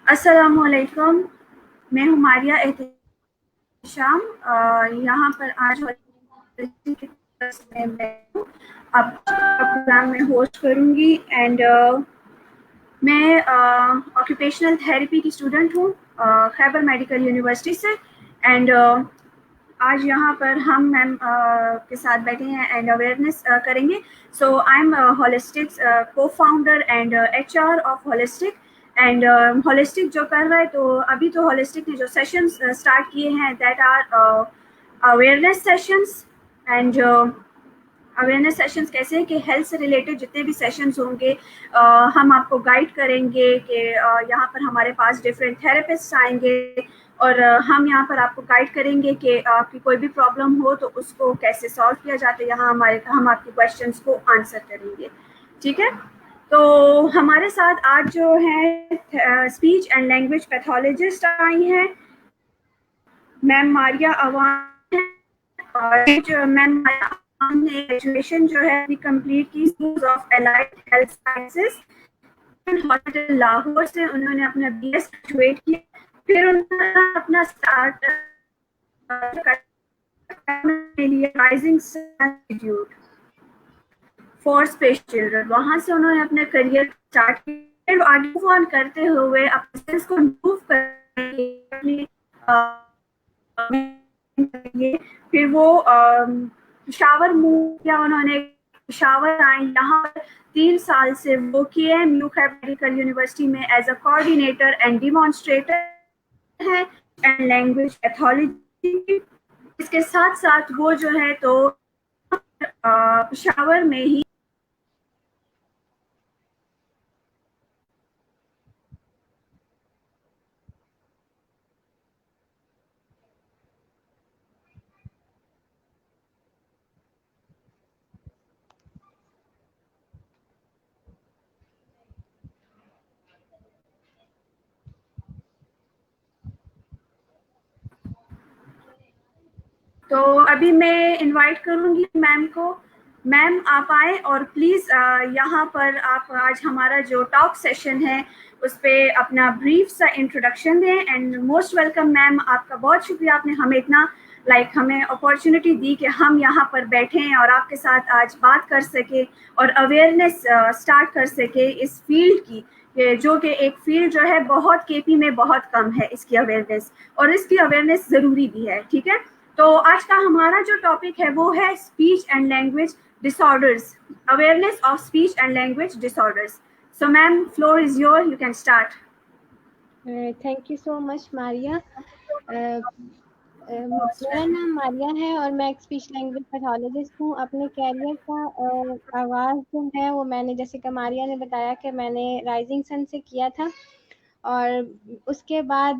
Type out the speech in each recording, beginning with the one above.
अस्सलामुअलैकुम, मैं हूँ मारिया एहतेशाम। यहाँ पर आज मैं आपका प्रोग्राम में होस्ट करूँगी एंड मैं ऑक्यूपेशनल थेरेपी की स्टूडेंट हूँ खैबर मेडिकल यूनिवर्सिटी से एंड आज यहाँ पर हम मैम के साथ बैठे हैं एंड अवेयरनेस करेंगे। सो आई एम होलिस्टिक्स को founder and HR of holistic and holistic जो कर रहा है, तो अभी तो होलिस्टिक ने जो सेशंस स्टार्ट किए हैं that are awareness sessions and awareness sessions कैसे हैं कि हेल्थ से रिलेटेड जितने भी सेशंस होंगे हम आपको गाइड करेंगे कि यहाँ पर हमारे पास डिफरेंट थेरेपिस्ट आएंगे और हम यहाँ पर आपको गाइड करेंगे कि आपकी कोई भी प्रॉब्लम हो तो उसको कैसे सॉल्व किया जाता है। यहाँ हम आपके क्वेश्चंस को आंसर करेंगे, ठीक है। तो हमारे साथ आज जो है स्पीच एंड लैंग्वेज पैथोलॉजिस्ट आई हैं मैम मारिया अवान है और जो मैम मारिया अवान ने ग्रेजुएशन जो है अभी कंप्लीट की school of allied health sciences hospital Lahore से। उन्होंने अपना BS ग्रेजुएट किया, फिर उन्होंने अपना स्टार्ट के लिए rising institute for space children, वहां से उन्होंने अपना करियर स्टार्ट किया। आगे मूव ऑन करते हुए अपने स्किल्स को इम्प्रूव करने फिर वो पेशावर मूव किया उन्होंने, पेशावर आए। यहाँ पर 3 साल से वो KMU खैबर मेडिकल यूनिवर्सिटी में as a coordinator and demonstrator है एंड लैंग्वेज पैथोलॉजी। इसके साथ साथ वो जो है तो पेशावर में ही तो अभी मैं इनवाइट करूंगी मैम को। मैम आप आए और प्लीज़ यहाँ पर आप आज हमारा जो टॉक सेशन है उस पर अपना ब्रीफ सा इंट्रोडक्शन दें एंड मोस्ट वेलकम मैम। आपका बहुत शुक्रिया, आपने हमें इतना हमें अपॉर्चुनिटी दी कि हम यहाँ पर बैठें और आपके साथ आज बात कर सके और अवेयरनेस स्टार्ट कर सके इस फील्ड की, जो कि एक फील्ड जो है बहुत KP में बहुत कम है इसकी अवेयरनेस, और इसकी अवेयरनेस ज़रूरी भी है, ठीक है। तो आज का हमारा जो टॉपिक है वो है speech and language disorders, awareness of speech and language disorders. So ma'am, floor is your, you can start. Thank you so much Maria. मेरा नाम मारिया है और मैं एक स्पीच लैंग्वेज पैथोलॉजिस्ट हूँ। अपने कैरियर का आगाज़ जो है वो मैंने, जैसे कि मारिया ने बताया, कि मैंने राइजिंग सन से किया था और उसके बाद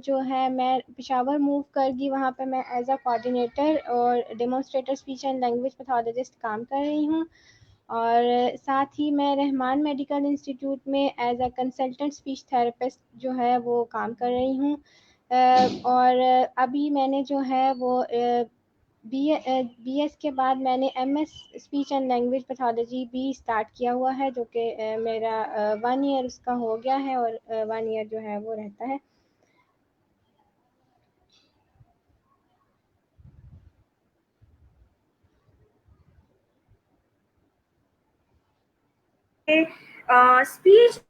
जो है मैं पेशावर मूव कर गई। वहाँ पे मैं एज अ कोऑर्डिनेटर और demonstrator speech and language pathologist काम कर रही हूँ और साथ ही मैं रहमान मेडिकल इंस्टीट्यूट में as a consultant speech therapist जो है वो काम कर रही हूँ। और अभी मैंने जो है वो BS के बाद मैंने MS speech and language pathology भी स्टार्ट किया हुआ है, जो कि मेरा 1 ईयर उसका हो गया है और 1 ईयर जो है वो रहता है। स्पीच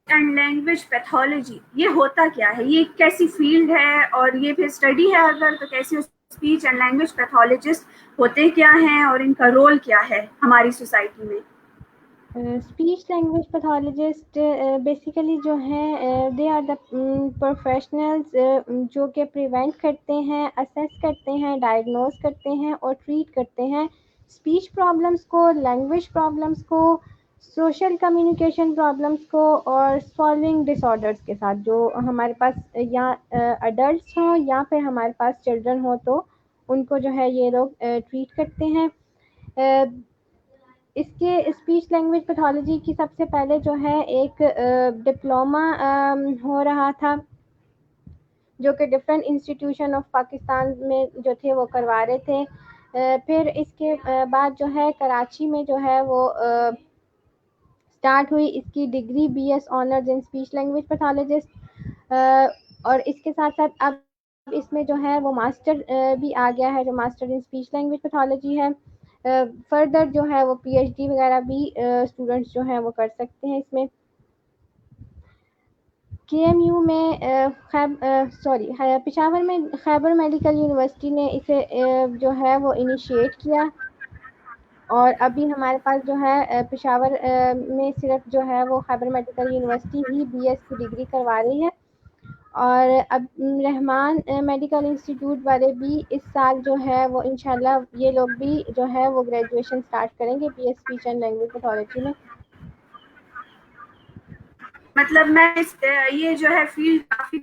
एंड लैंग्वेज पैथोलॉजी ये होता क्या है, ये कैसी फील्ड है और ये फिर स्टडी है अगर तो कैसी स्पीच एंड लैंग्वेज पैथोलॉजिस्ट होते क्या हैं और इनका रोल क्या है हमारी सोसाइटी में? स्पीच लैंग्वेज पैथोलॉजिस्ट बेसिकली जो है दे आर द प्रोफेशनल्स जो कि प्रिवेंट करते हैं, असेस करते हैं, डायग्नोज करते हैं और ट्रीट करते हैं स्पीच प्रॉब्लम्स को, लैंग्वेज प्रॉब्लम्स को, सोशल कम्युनिकेशन प्रॉब्लम्स को और सॉल्विंग डिसऑर्डर्स के साथ, जो हमारे पास या अडल्ट हों या फिर हमारे पास चिल्ड्रन हो, तो उनको जो है ये लोग ट्रीट करते हैं। इसके स्पीच लैंग्वेज पैथोलॉजी की सबसे पहले जो है एक डिप्लोमा हो रहा था, जो कि डिफरेंट इंस्टीट्यूशन ऑफ पाकिस्तान में जो थे वो करवा रहे थे। फिर इसके बाद जो है कराची में जो है वो स्टार्ट हुई इसकी degree BS honours in speech language pathologist. और इसके साथ साथ अब इसमें जो है वो मास्टर भी आ गया है, जो master in speech language pathology है। फर्दर जो है वो पीएचडी वगैरह भी स्टूडेंट्स जो हैं वो कर सकते हैं इसमें। केएमयू में पेशावर में खैबर मेडिकल यूनिवर्सिटी ने इसे जो है वो इनिशिएट किया, और अभी हमारे पास जो है पेशावर में सिर्फ जो है वो खैबर मेडिकल यूनिवर्सिटी ही बीएस की डिग्री करवा रही है। और अब रहमान मेडिकल इंस्टीट्यूट वाले भी इस साल जो है वो इंशाल्लाह ये लोग भी जो है वो ग्रेजुएशन स्टार्ट करेंगे BS speech and language pathology में। मतलब मैं ये जो है फील्ड काफी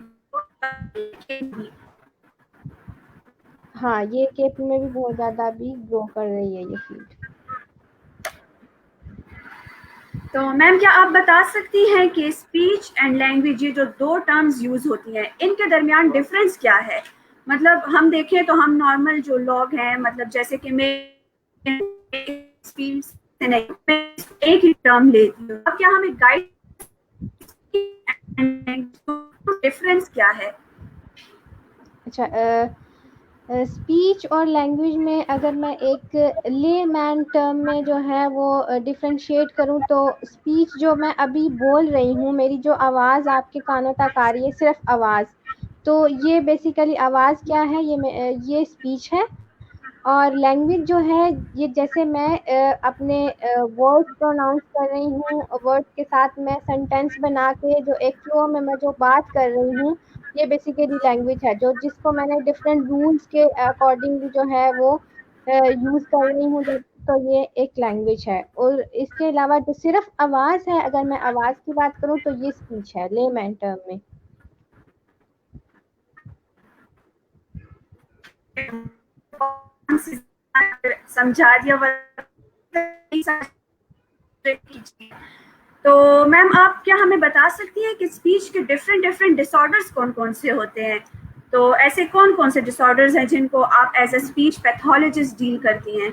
हाँ, ये केपी में भी बहुत ज़्यादा अभी ग्रो कर रही है ये फील्ड। तो मैम क्या आप बता सकती हैं कि स्पीच एंड लैंग्वेज, ये जो दो टर्म्स यूज होती हैं, इनके दरमियान डिफरेंस क्या है? मतलब हम देखें तो हम नॉर्मल जो लोग हैं, मतलब जैसे कि मैं फील्ड से नहीं, मैं एक ही टर्म लेती हूँ, अब क्या हमें गाइड डिफरेंस क्या है? अच्छा, स्पीच और लैंग्वेज में अगर मैं एक ले मैन टर्म में जो है वो डिफ्रेंशिएट करूं, तो स्पीच जो मैं अभी बोल रही हूँ, मेरी जो आवाज़ आपके कानों तक आ रही है, सिर्फ आवाज़, तो ये बेसिकली आवाज़ क्या है, ये स्पीच है। और लैंग्वेज जो है, ये जैसे मैं अपने वर्ड प्रोनाउंस कर रही हूँ, वर्ड के साथ मैं सेंटेंस बना के जो एक फ्लो में मैं जो बात कर रही हूँ, ये बेसिकली लैंग्वेज है, जो जिसको मैंने डिफरेंट रूल्स के अकॉर्डिंगली जो है वो यूज़ कर रही हूँ, तो ये एक लैंग्वेज है। और इसके अलावा जो सिर्फ आवाज़ है, अगर मैं आवाज़ की बात करूँ तो ये स्पीच है लेमैन टर्म में। समझा दिया। तो मैम आप क्या हमें बता सकती हैं कि स्पीच के डिफरेंट डिफरेंट डिसऑर्डर्स कौन कौन से होते हैं? तो ऐसे कौन कौन से डिसऑर्डर्स हैं जिनको आप as a speech pathologist deal करती हैं?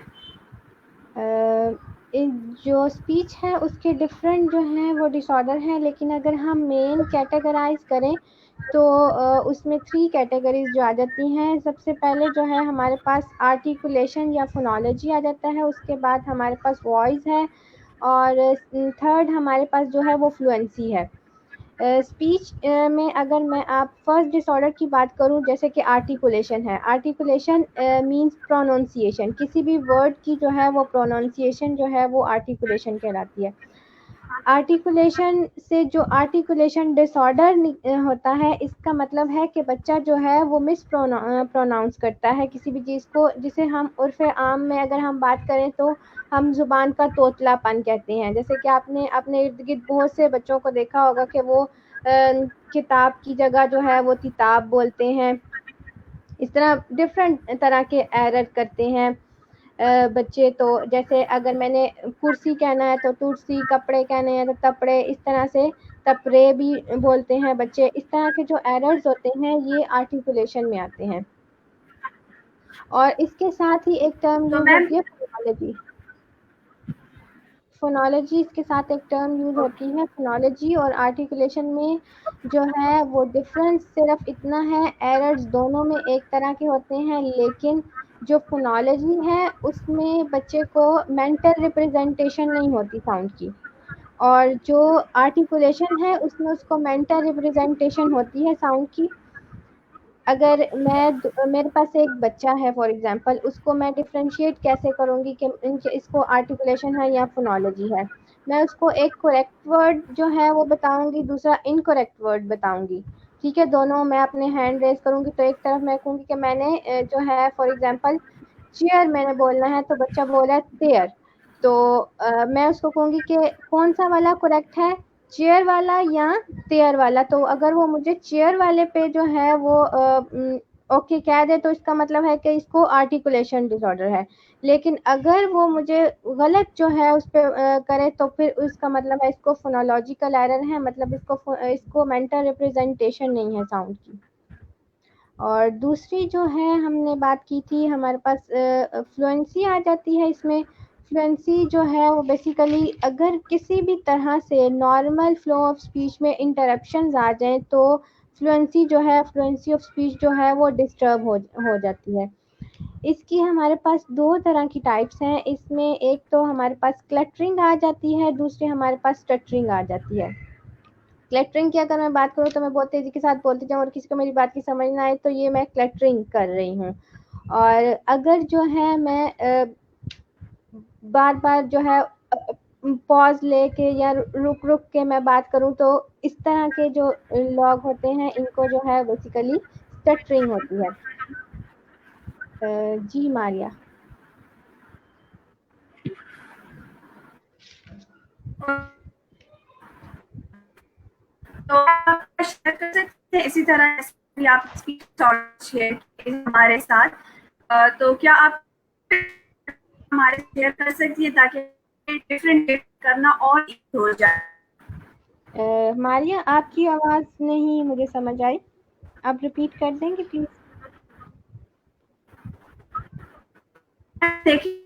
जो स्पीच है उसके डिफरेंट जो हैं वो डिसऑर्डर हैं, लेकिन अगर हम मेन कैटेगराइज करें तो उसमें 3 कैटेगरीज जो आ जाती हैं। सबसे पहले जो है हमारे पास आर्टिकुलेशन या फोनोलॉजी आ जाता है, उसके बाद हमारे पास वॉइस है, और थर्ड हमारे पास जो है वो फ्लुएंसी है। स्पीच में अगर मैं आप फर्स्ट डिसऑर्डर की बात करूं, जैसे कि आर्टिकुलेशन है, आर्टिकुलेशन मींस प्रोनाउंसिएशन, किसी भी वर्ड की जो है वो प्रोनाउंसिएशन जो है वो आर्टिकुलेशन कहलाती है। आर्टिकुलेशन से जो आर्टिकुलेशन डिसऑर्डर होता है, इसका मतलब है कि बच्चा जो है वो मिस प्रोनाउंस करता है किसी भी चीज़ को, जिसे हम उर्फ़ आम में अगर हम बात करें तो हम ज़ुबान का तोतलापन कहते हैं। जैसे कि आपने अपने इर्द गिर्द बहुत से बच्चों को देखा होगा कि वो किताब की जगह जो है वो किताब बोलते हैं। इस तरह डिफरेंट तरह के एरर करते हैं बच्चे। तो जैसे अगर मैंने कुर्सी कहना है तो तुरसी, कपड़े कहने हैं तो तपड़े, इस तरह से तपरे भी बोलते हैं बच्चे। इस तरह के जो एरर्स होते हैं ये आर्टिकुलेशन में आते हैं। और इसके साथ ही एक टर्म तो यूज मैम होती है फोनोलॉजी। फोनोलॉजी इसके साथ एक टर्म यूज होती है। फोनोलॉजी और आर्टिकुलेशन में जो है वो डिफरेंस सिर्फ इतना है, एरर्स दोनों में एक तरह के होते हैं, लेकिन जो फोनोलॉजी है उसमें बच्चे को मेंटल रिप्रेजेंटेशन नहीं होती साउंड की, और जो आर्टिकुलेशन है उसमें उसको मेंटल रिप्रेजेंटेशन होती है साउंड की। अगर मेरे पास एक बच्चा है फॉर एग्जांपल, उसको मैं डिफरेंशिएट कैसे करूँगी कि इसको आर्टिकुलेशन है या फोनोलॉजी है। मैं उसको एक करेक्ट वर्ड जो है वो बताऊँगी, दूसरा इनकरेक्ट वर्ड बताऊँगी। ठीक है, दोनों मैं अपने हैंड रेज़ करूँगी, तो एक तरफ मैं कहूँगी कि मैंने जो है फॉर एग्जांपल चेयर मैंने बोलना है, तो बच्चा बोल रहा है तेयर। तो मैं उसको कहूँगी कि कौन-सा वाला करेक्ट है, चेयर वाला या तेयर वाला? तो अगर वो मुझे चेयर वाले पे जो है वो ओके कह दे, तो इसका मतलब है कि इसको आर्टिकुलेशन डिसऑर्डर है। लेकिन अगर वो मुझे गलत जो है उस पे करे, तो फिर उसका मतलब है इसको फोनोलॉजिकल एरर है, मतलब इसको मेंटल रिप्रेजेंटेशन नहीं है साउंड की। और दूसरी जो है हमने बात की थी, हमारे पास फ्लुएंसी आ जाती है इसमें। फ्लुएंसी जो है वो बेसिकली अगर किसी भी तरह से नॉर्मल फ्लो ऑफ स्पीच में इंटरप्शंस आ जाएँ, तो फ्लुएंसी जो है, फ्लुएंसी ऑफ स्पीच जो है वो डिस्टर्ब हो जाती है। इसकी हमारे पास दो तरह की टाइप्स हैं। इसमें एक तो हमारे पास क्लटरिंग आ जाती है, दूसरी हमारे पास स्टटरिंग आ जाती है। क्लटरिंग की अगर मैं बात करूँ तो मैं बहुत तेजी के साथ बोलती जाऊँ और किसी को मेरी बात की समझ ना आए तो ये मैं क्लटरिंग कर रही हूँ। और अगर जो है मैं बार बार जो है पॉज लेके या रुक रुक के मैं बात करूँ तो इस तरह के जो लॉग होते हैं इनको जो है बेसिकली स्टटरिंग होती है। जी मारिया। तो आप शेयर कर सकते हैं इसी तरह जैसे भी आप स्क्रीनशॉट शेयर किए हमारे साथ, तो क्या आप हमारे शेयर कर सकती है ताकि डिफरेंट करना और easy हो जाए। मारिया आपकी आवाज़ नहीं मुझे समझ आई, आप रिपीट कर देंगे प्लीज। देखिए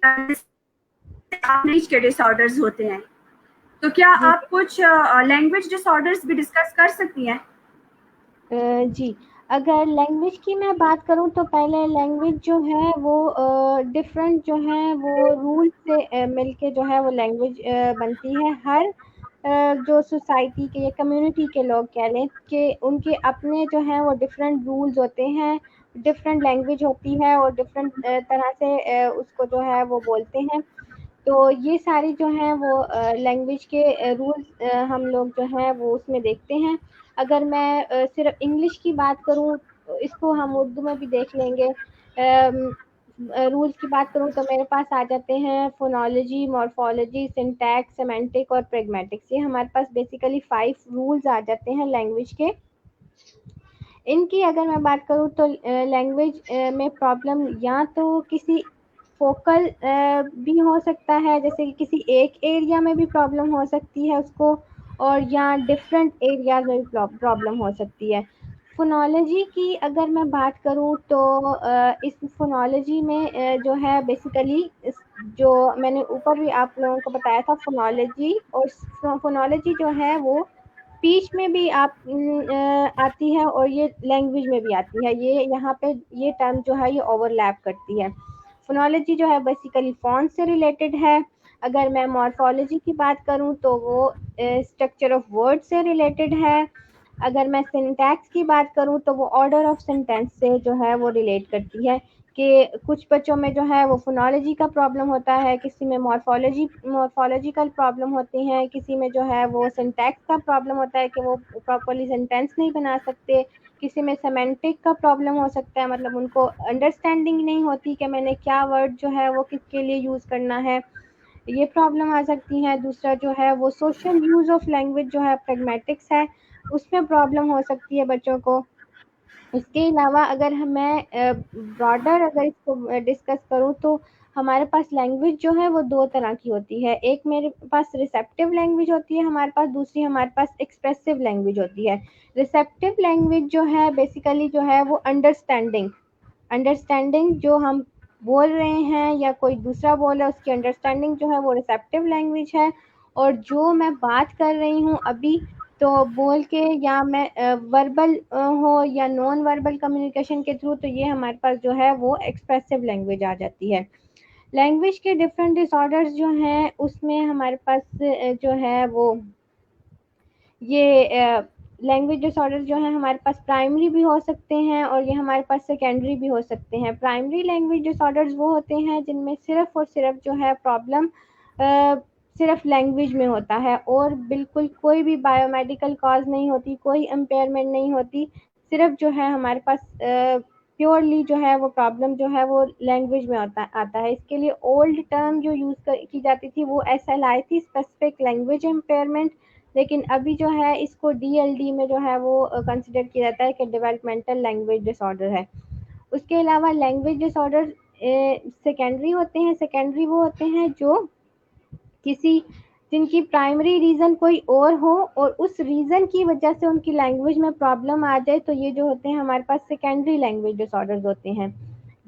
आपने के डिसऑर्डर्स होते हैं, तो क्या जी आप कुछ लैंग्वेज डिसऑर्डर्स भी डिस्कस कर सकती हैं। जी, अगर लैंग्वेज की मैं बात करूँ तो पहले लैंग्वेज जो है वो डिफरेंट जो है वो रूल से मिलके जो है वो लैंग्वेज बनती है। हर जो सोसाइटी के या कम्युनिटी के लोग कह लें कि उनके अपने जो हैं वो डिफरेंट रूल्स होते हैं, डिफरेंट लैंग्वेज होती है और डिफरेंट तरह से उसको जो है वो बोलते हैं। तो ये सारी जो हैं वो लैंग्वेज के रूल्स हम लोग जो हैं वो उसमें देखते हैं। अगर मैं सिर्फ इंग्लिश की बात करूँ तो इसको हम उर्दू में भी देख लेंगे। रूल्स की बात करूँ तो मेरे पास आ जाते हैं फोनोलॉजी, मॉर्फोलॉजी, सिंटैक्स, सेमेंटिक और प्रैग्मेटिक्स। ये हमारे पास बेसिकली 5 रूल्स आ जाते हैं लैंग्वेज के। इनकी अगर मैं बात करूँ तो लैंग्वेज में प्रॉब्लम या तो किसी फोकल भी हो सकता है, जैसे कि किसी एक एरिया में भी प्रॉब्लम हो सकती है उसको, और या डिफरेंट एरियाज में भी प्रॉब्लम हो सकती है। फोनोलॉजी की अगर मैं बात करूँ तो इस फोनोलॉजी में जो है बेसिकली जो मैंने ऊपर भी आप लोगों को बताया था, फोनोलॉजी और फोनोलॉजी जो है वो स्पीच में भी आती है और ये लैंग्वेज में भी आती है। ये यहाँ पे ये टर्म जो है ये ओवरलैप करती है। फोनोलॉजी जो है बेसिकली फॉन्ट से रिलेटेड है। अगर मैं मॉर्फोलॉजी की बात करूँ तो वो स्ट्रक्चर ऑफ वर्ड से रिलेटेड है। अगर मैं सिंटैक्स की बात करूँ तो वो ऑर्डर ऑफ सेंटेंस से जो है वो रिलेट करती है कि कुछ बच्चों में जो है वो फोनोलॉजी का प्रॉब्लम होता है, किसी में मॉर्फोलॉजिकल प्रॉब्लम होती हैं, किसी में जो है वो सिंटैक्स का प्रॉब्लम होता है कि वो प्रॉपर्ली सेंटेंस नहीं बना सकते, किसी में सेमेंटिक का प्रॉब्लम हो सकता है, मतलब उनको अंडरस्टैंडिंग नहीं होती कि मैंने क्या वर्ड जो है वो किसके लिए यूज़ करना है, ये प्रॉब्लम आ सकती है। दूसरा जो है वो सोशल यूज़ ऑफ लैंग्वेज जो है प्रैग्मेटिक्स है, उसमें प्रॉब्लम हो सकती है बच्चों को। इसके अलावा अगर मैं ब्रॉडर अगर इसको डिस्कस करूँ तो हमारे पास लैंग्वेज जो है वो दो तरह की होती है। एक मेरे पास रिसेप्टिव लैंग्वेज होती है हमारे पास, दूसरी हमारे पास एक्सप्रेसिव लैंग्वेज होती है। रिसेप्टिव लैंग्वेज जो है बेसिकली जो है वो अंडरस्टैंडिंग अंडरस्टैंडिंग जो हम बोल रहे हैं या कोई दूसरा बोल रहा है उसकी अंडरस्टैंडिंग जो है वो रिसेप्टिव लैंग्वेज है। और जो मैं बात कर रही हूँ अभी तो बोल के या मैं वर्बल हो या नॉन वर्बल कम्युनिकेशन के थ्रू, तो ये हमारे पास जो है वो एक्सप्रेसिव लैंग्वेज आ जाती है। लैंग्वेज के डिफरेंट डिसऑर्डर्स जो हैं उसमें हमारे पास जो है वो ये लैंग्वेज डिसऑर्डर जो है हमारे पास प्राइमरी भी हो सकते हैं और ये हमारे पास सेकेंडरी भी हो सकते हैं। प्राइमरी लैंग्वेज डिसऑर्डर्स वो होते हैं जिनमें सिर्फ और सिर्फ जो है प्रॉब्लम सिर्फ लैंग्वेज में होता है और बिल्कुल कोई भी बायोमेडिकल कॉज नहीं होती, कोई इम्पेयरमेंट नहीं होती। सिर्फ जो है हमारे पास प्योरली जो है वो प्रॉब्लम जो है वो लैंग्वेज में आता है। इसके लिए ओल्ड टर्म जो यूज़ की जाती थी वो SLI थी, स्पेसिफिक लैंग्वेज इम्पेयरमेंट। लेकिन अभी जो है इसको DLD में जो है वो कंसिडर किया जाता है कि डेवलपमेंटल लैंग्वेज डिसऑर्डर है। उसके अलावा लैंग्वेज डिसऑर्डर सेकेंडरी होते हैं। सेकेंडरी वो होते हैं जो किसी जिनकी प्राइमरी रीज़न कोई और हो और उस रीज़न की वजह से उनकी लैंग्वेज में प्रॉब्लम आ जाए, तो ये जो होते हैं हमारे पास सेकेंडरी लैंग्वेज डिसऑर्डर्स होते हैं।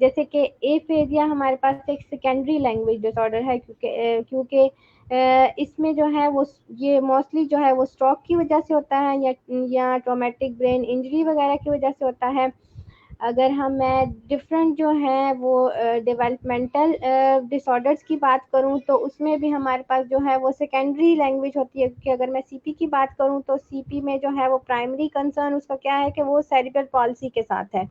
जैसे कि एफेजिया हमारे पास एक सेकेंडरी लैंग्वेज डिसऑर्डर है क्योंकि इसमें जो है वो ये मोस्टली जो है वो स्ट्रोक की वजह से होता है या ट्रॉमेटिक ब्रेन इंजरी वगैरह की वजह से होता है। अगर हम मैं डिफरेंट जो है वो डेवलपमेंटल डिसऑर्डर्स की बात करूं तो उसमें भी हमारे पास जो है वो सेकेंडरी लैंग्वेज होती है कि अगर मैं सीपी की बात करूं तो सीपी में जो है वो प्राइमरी कंसर्न उसका क्या है कि वो सेरिब्रल पॉलिसी के साथ है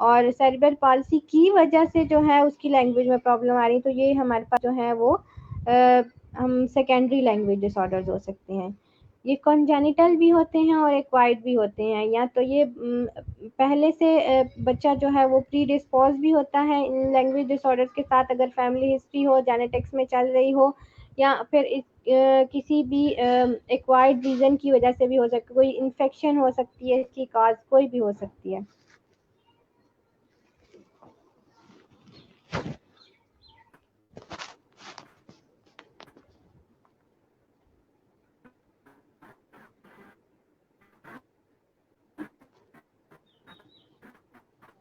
और सेरिब्रल पॉलिसी की वजह से जो है उसकी लैंग्वेज में प्रॉब्लम आ रही है, तो ये हमारे पास जो है वो हम सेकेंडरी लैंग्वेज डिसऑर्डर्स हो सकते हैं। ये कॉन्जेनिटल भी होते हैं और एक्वायर्ड भी होते हैं, या तो ये पहले से बच्चा जो है वो प्री डिस्पोज भी होता है इन लैंग्वेज डिसऑर्डर्स के साथ अगर फैमिली हिस्ट्री हो, जेनेटिक्स में चल रही हो, या फिर किसी भी एक्वायर्ड रीजन की वजह से भी हो सकती है, कोई इन्फेक्शन हो सकती है, इसकी कॉज कोई भी हो सकती है।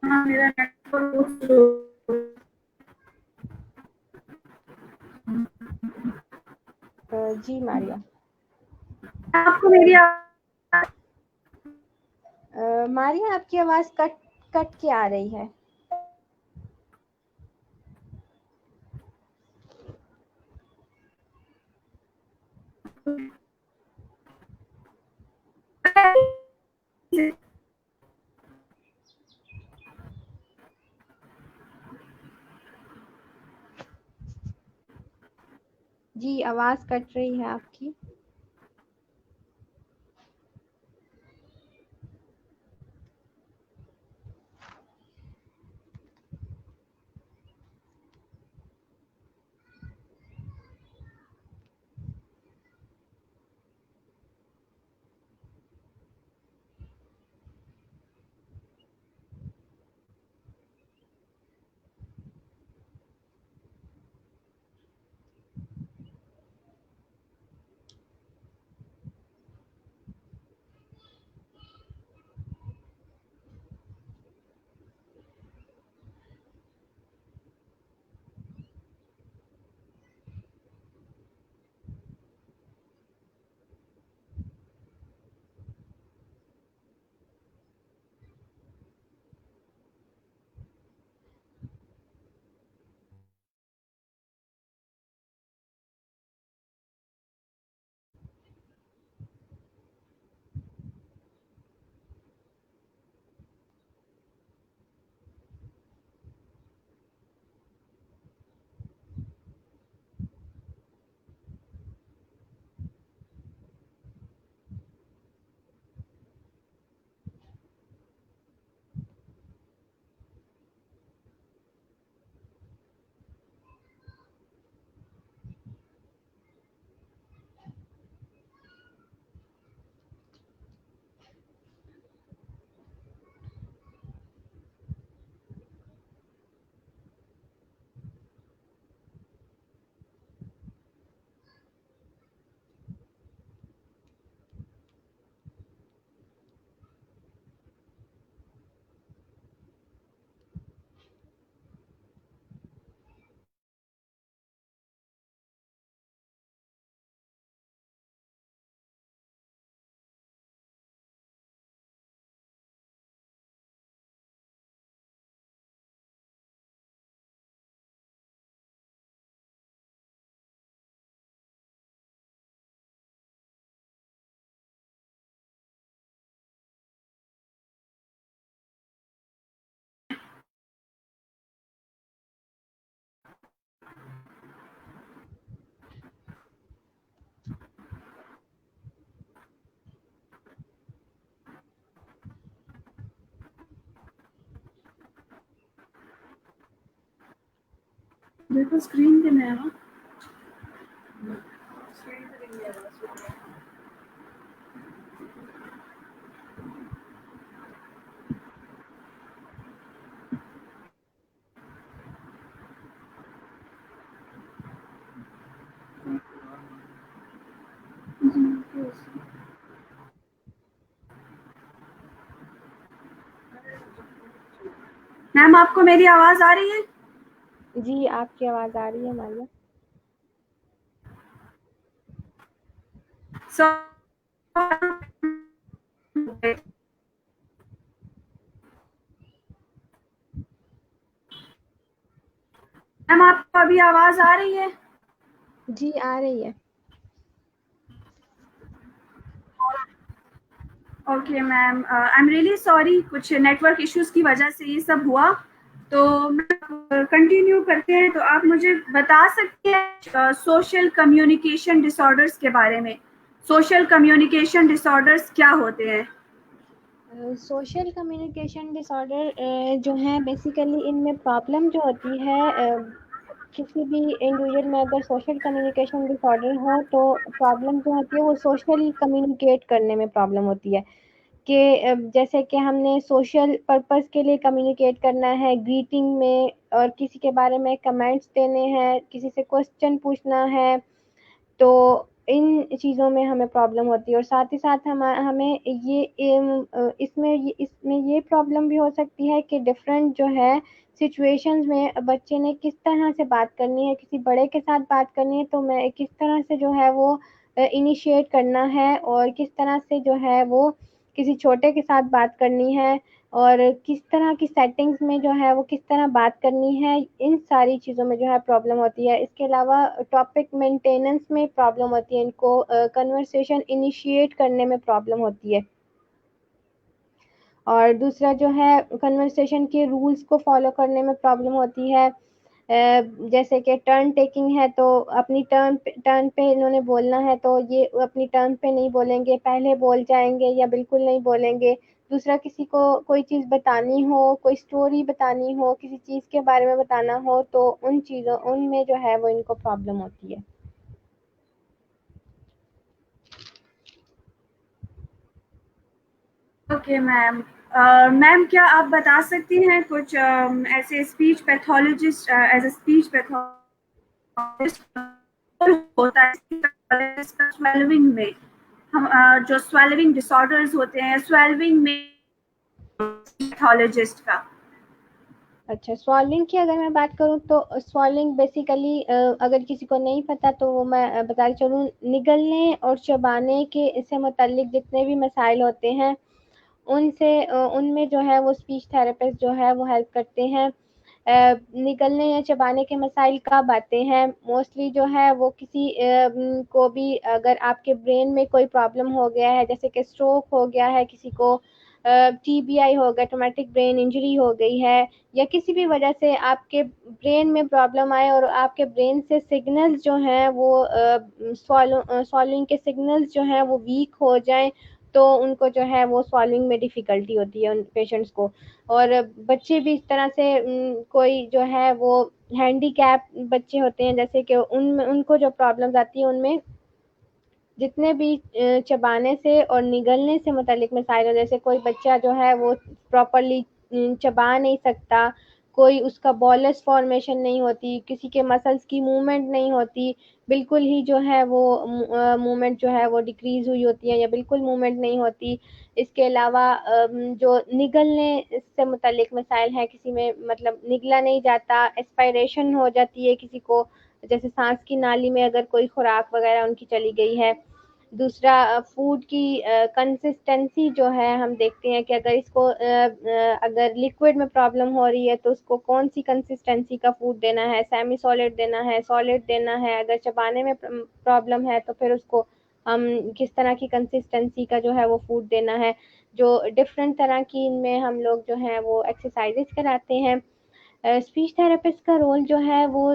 हाँ, मेरा नेटवर्क बहुत स्लो। जी मारिया। आपको मेरी मारिया आपकी आवाज कट कट के आ रही है। जी आवाज कट रही है आपकी। देखो स्क्रीन पे मैं हूँ। मैम आपको मेरी आवाज आ रही है? जी आपकी आवाज आ रही है मारिया। सो मैम आपको अभी आवाज आ रही है? जी आ रही है। Okay ma'am, I am really sorry, कुछ नेटवर्क इश्यूज की वजह से ये सब हुआ। तो कंटिन्यू करते हैं। तो आप मुझे बता सकते हैं सोशल कम्युनिकेशन डिसऑर्डर्स के बारे में? सोशल कम्युनिकेशन डिसऑर्डर्स क्या होते हैं? सोशल कम्युनिकेशन डिसऑर्डर जो है बेसिकली इनमें प्रॉब्लम जो होती है, किसी भी इंडिविजुअल में अगर सोशल कम्युनिकेशन डिसऑर्डर हो तो प्रॉब्लम जो होती है वो सोशल कम्युनिकेट करने में प्रॉब्लम होती है। कि जैसे कि हमने सोशल पर्पस के लिए कम्युनिकेट करना है ग्रीटिंग में, और किसी के बारे में कमेंट्स देने हैं, किसी से क्वेश्चन पूछना है, तो इन चीज़ों में हमें प्रॉब्लम होती है। और साथ ही साथ हमें इसमें ये प्रॉब्लम भी हो सकती है कि डिफरेंट जो है सिचुएशंस में बच्चे ने किस तरह से बात करनी है, किसी बड़े के साथ बात करनी है तो मैं किस तरह से जो है वो इनिशिएट करना है, और किस तरह से जो है वो किसी छोटे के साथ बात करनी है, और किस तरह की सेटिंग्स में जो है वो किस तरह बात करनी है, इन सारी चीज़ों में जो है प्रॉब्लम होती है। इसके अलावा टॉपिक मेंटेनेंस में प्रॉब्लम होती है, इनको कन्वर्सेशन इनिशिएट करने में प्रॉब्लम होती है। और दूसरा जो है कन्वर्सेशन के रूल्स को फॉलो करने में प्रॉब्लम होती है। जैसे कि टर्न टेकिंग है तो अपनी टर्न पे इन्होंने बोलना है तो ये अपनी टर्न पे नहीं बोलेंगे, पहले बोल जाएंगे या बिल्कुल नहीं बोलेंगे। दूसरा किसी को कोई चीज़ बतानी हो, कोई स्टोरी बतानी हो, किसी चीज़ के बारे में बताना हो तो उनमें जो है वो इनको प्रॉब्लम होती है। Okay ma'am. मैम क्या आप बता सकती हैं कुछ ऐसे speech pathologist, as a speech pathologist होता है स्वेलविंग में? हम जो स्वेलविंग डिसऑर्डर्स होते हैं, स्वेलविंग में पैथोलॉजिस्ट का। अच्छा, स्वॉलिंग की अगर मैं बात करूँ तो स्वॉलिंग बेसिकली अगर किसी को नहीं पता तो वो मैं बताती चलूँ, निगलने और चबाने के इससे मुतल्लिक जितने भी मसाइल होते हैं उनमें जो है वो स्पीच थेरेपिस्ट जो है वो हेल्प करते हैं। निगलने या चबाने के मसाइल कब आते हैं? मोस्टली जो है वो किसी को भी अगर आपके ब्रेन में कोई प्रॉब्लम हो गया है, जैसे कि स्ट्रोक हो गया है किसी को, टीबीआई हो गया, ट्रोमेटिक ब्रेन इंजरी हो गई है, या किसी भी वजह से आपके ब्रेन में प्रॉब्लम आए और आपके ब्रेन से सिग्नल्स जो हैं वो सॉल्विंग के सिग्नल्स जो हैं वो वीक हो जाएं, तो उनको जो है वो सॉल्विंग में डिफ़िकल्टी होती है उन पेशेंट्स को। और बच्चे भी इस तरह से कोई जो है वो हैंडीकैप बच्चे होते हैं, जैसे कि उनमें उनको जो प्रॉब्लम्स आती है उनमें जितने भी चबाने से और निगलने से मुतल्लिक मसाइल हो, जैसे कोई बच्चा जो है वो प्रॉपरली चबा नहीं सकता, कोई उसका बॉलस फॉर्मेशन नहीं होती, किसी के मसल्स की मूवमेंट नहीं होती, बिल्कुल ही जो है वो मूवमेंट जो है वो डिक्रीज हुई होती है या बिल्कुल मूवमेंट नहीं होती। इसके अलावा जो निगलने से मुतल्लिक मसाइल हैं, किसी में मतलब निगला नहीं जाता, एस्पायरेशन हो जाती है किसी को, जैसे सांस की नाली में अगर कोई खुराक वगैरह उनकी चली गई है। दूसरा फूड की कंसिस्टेंसी जो है, हम देखते हैं कि अगर इसको अगर लिक्विड में प्रॉब्लम हो रही है तो उसको कौन सी कंसिस्टेंसी का फूड देना है, सेमी सॉलिड देना है, सॉलिड देना है। अगर चबाने में प्रॉब्लम है तो फिर उसको हम किस तरह की कंसिस्टेंसी का जो है वो फूड देना है। जो डिफरेंट तरह की इनमें हम लोग जो है वो एक्सरसाइजेज कराते हैं। स्पीच थेरेपिस्ट का रोल जो है वो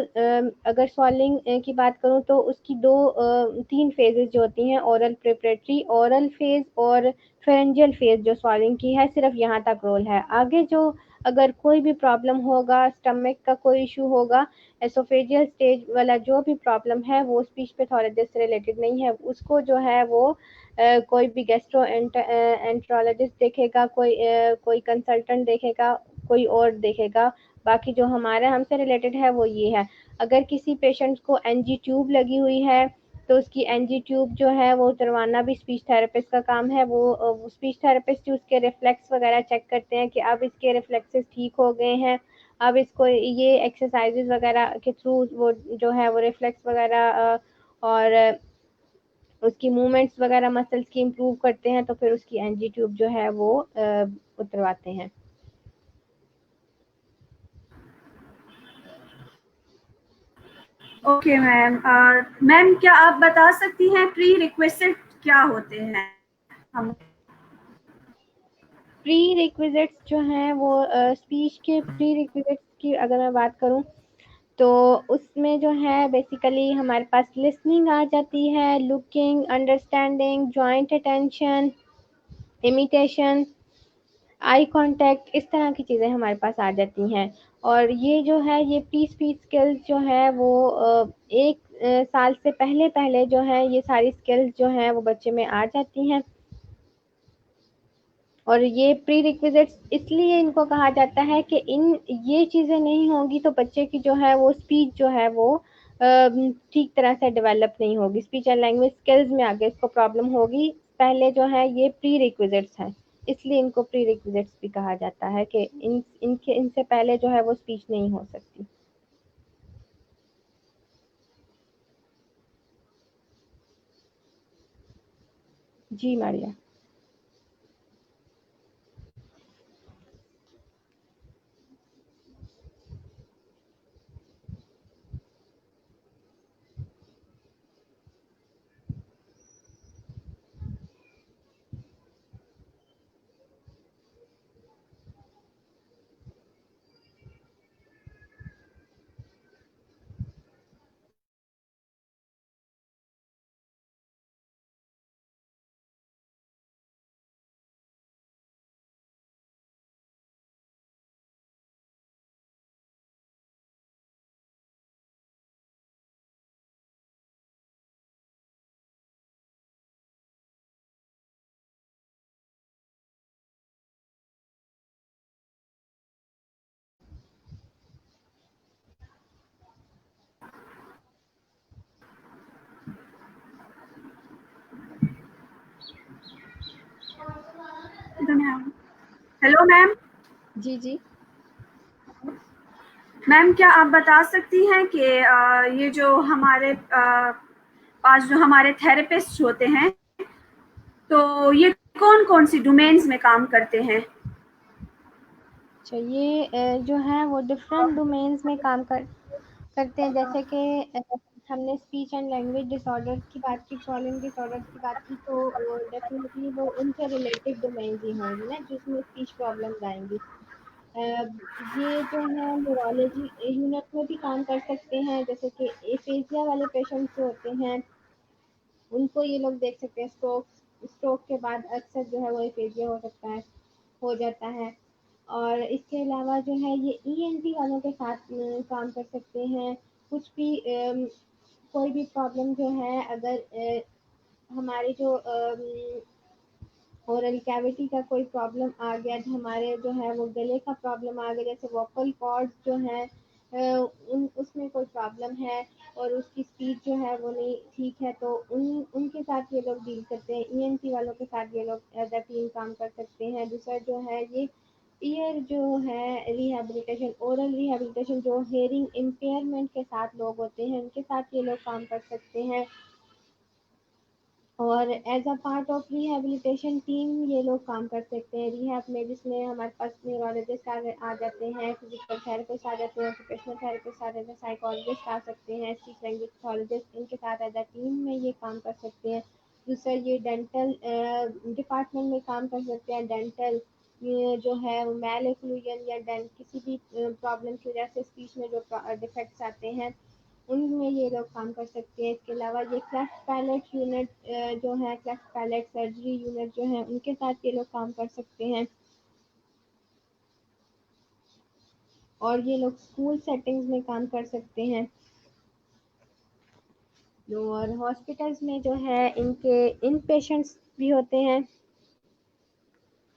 अगर सॉल्विंग की बात करूँ तो उसकी तीन फेजेस जो होती हैं, ओरल प्रिपरेटरी, ओरल फेज और फेरेंजियल फेज जो सॉल्विंग की है, सिर्फ यहाँ तक रोल है। आगे जो अगर कोई भी प्रॉब्लम होगा, स्टमक का कोई इशू होगा, एसोफेजियल स्टेज वाला जो भी प्रॉब्लम है वो स्पीच पैथोलॉजिस्ट से रिलेटेड नहीं है, उसको जो है वो कोई भी गेस्ट्रो एंट्रोलॉजिस्ट देखेगा, कोई कंसल्टेंट देखेगा, कोई और देखेगा। बाकी जो हमारा हमसे रिलेटेड है वो ये है। अगर किसी पेशेंट को एनजी ट्यूब लगी हुई है तो उसकी एनजी ट्यूब जो है वो उतरवाना भी स्पीच थेरेपिस्ट का काम है। वो स्पीच थेरेपिस्ट उसके रिफ्लेक्स वगैरह चेक करते हैं कि अब इसके रिफ्लेक्सेस ठीक हो गए हैं, अब इसको ये एक्सरसाइजेज वगैरह के थ्रू वो जो है वो रिफ्लेक्स वगैरह और उसकी मूवमेंट्स वगैरह मसल्स की इम्प्रूव करते हैं, तो फिर उसकी एनजी ट्यूब जो है वो उतरवाते हैं। Okay ma'am. मैम क्या आप बता सकती हैं प्री रिक्वेस्ट क्या होते हैं? हम प्री रिक्विजिट्स जो हैं वो स्पीच के प्री रिक्विजिट्स की अगर मैं बात करूं तो उसमें जो है बेसिकली हमारे पास लिसनिंग आ जाती है, looking, understanding, joint attention, imitation, eye contact, इस तरह की चीज़ें हमारे पास आ जाती हैं। और ये जो है ये प्री स्पीच स्किल्स जो है वो एक साल से पहले पहले जो है ये सारी स्किल्स जो हैं वो बच्चे में आ जाती हैं। और ये प्री रिक्विजिट्स इसलिए इनको कहा जाता है कि इन ये चीज़ें नहीं होंगी तो बच्चे की जो है वो स्पीच जो है वो ठीक तरह से डेवलप नहीं होगी, स्पीच एंड लैंग्वेज स्किल्स में आगे इसको प्रॉब्लम होगी। पहले जो है ये प्री रिक्विजिट्स हैं, इसलिए इनको प्री रिक्विजिट्स भी कहा जाता है कि इनसे पहले जो है वो स्पीच नहीं हो सकती। जी मारिया। Hello ma'am. जी जी। मैम क्या आप बता सकती हैं कि ये जो हमारे पास जो हमारे थेरेपिस्ट होते हैं तो ये कौन कौन सी डोमेन्स में काम करते हैं? अच्छा, ये जो है वो डिफरेंट डोमेन्स में काम करते हैं। जैसे कि हमने स्पीच एंड लैंग्वेज डिसऑर्डर्स की बात की, स्पॉलिंग डिसऑर्डर्स की बात की, तो डेफिनेटली वो उनसे रिलेटेड डोमेन्स ही होंगी ना जिसमें स्पीच प्रॉब्लम्स आएंगी। अ, ये जो है न्यूरोलॉजी यूनिट में भी काम कर सकते हैं, जैसे कि एफेजिया वाले पेशेंट्स जो होते हैं उनको ये लोग देख सकते हैं। स्ट्रोक स्ट्रोक के बाद अक्सर जो है वो एफेजिया हो सकता है, हो जाता है। और इसके अलावा जो है ये ईएनटी वालों के साथ काम कर सकते हैं। कुछ भी कोई भी प्रॉब्लम जो है अगर हमारे जो ओरल कैविटी का कोई प्रॉब्लम आ गया, तो हमारे जो है वो गले का प्रॉब्लम आ गया, जैसे वोकल कॉर्ड्स जो है उन उसमें कोई प्रॉब्लम है और उसकी स्पीच जो है वो नहीं ठीक है, तो उनके साथ ये लोग डील करते हैं। ईएनटी वालों के साथ ये लोग एज अ टीम काम कर सकते हैं। दूसरा जो है ये ईयर जो है रिहैबिलिटेशन, ओरल रिहैबिलिटेशन, जो हेयरिंग इम्पेयरमेंट के साथ लोग होते हैं उनके साथ ये लोग काम कर सकते हैं। और as a part of rehabilitation team ये लोग काम कर सकते हैं रिहैब में, जिसमें हमारे पास न्यूरोलॉजिस्ट आ जाते हैं, फिजिकल थेरेपिस्ट आ जाते हैं, ऑक्यूपेशनल थेरेपिस्ट आ जाते हैं, साइकोलॉजिस्ट आ सकते हैं, स्पीच लैंग्वेज पैथोलॉजिस्ट, इनके साथ एज अ टीम में ये काम कर सकते हैं। दूसरा ये डेंटल डिपार्टमेंट में काम कर सकते हैं। डेंटल ये जो है मैल एक्लूजन या डेंट किसी भी प्रॉब्लम की वजह से स्पीच में जो डिफेक्ट्स आते हैं उनमें ये लोग काम कर सकते हैं। इसके अलावा ये क्लेफ्ट पैलेट यूनिट जो है, क्लेफ्ट पैलेट सर्जरी यूनिट जो है उनके साथ ये लोग काम कर सकते हैं। और ये लोग स्कूल सेटिंग्स में काम कर सकते हैं। और हॉस्पिटल्स में जो है इनके इन पेशेंट्स भी होते हैं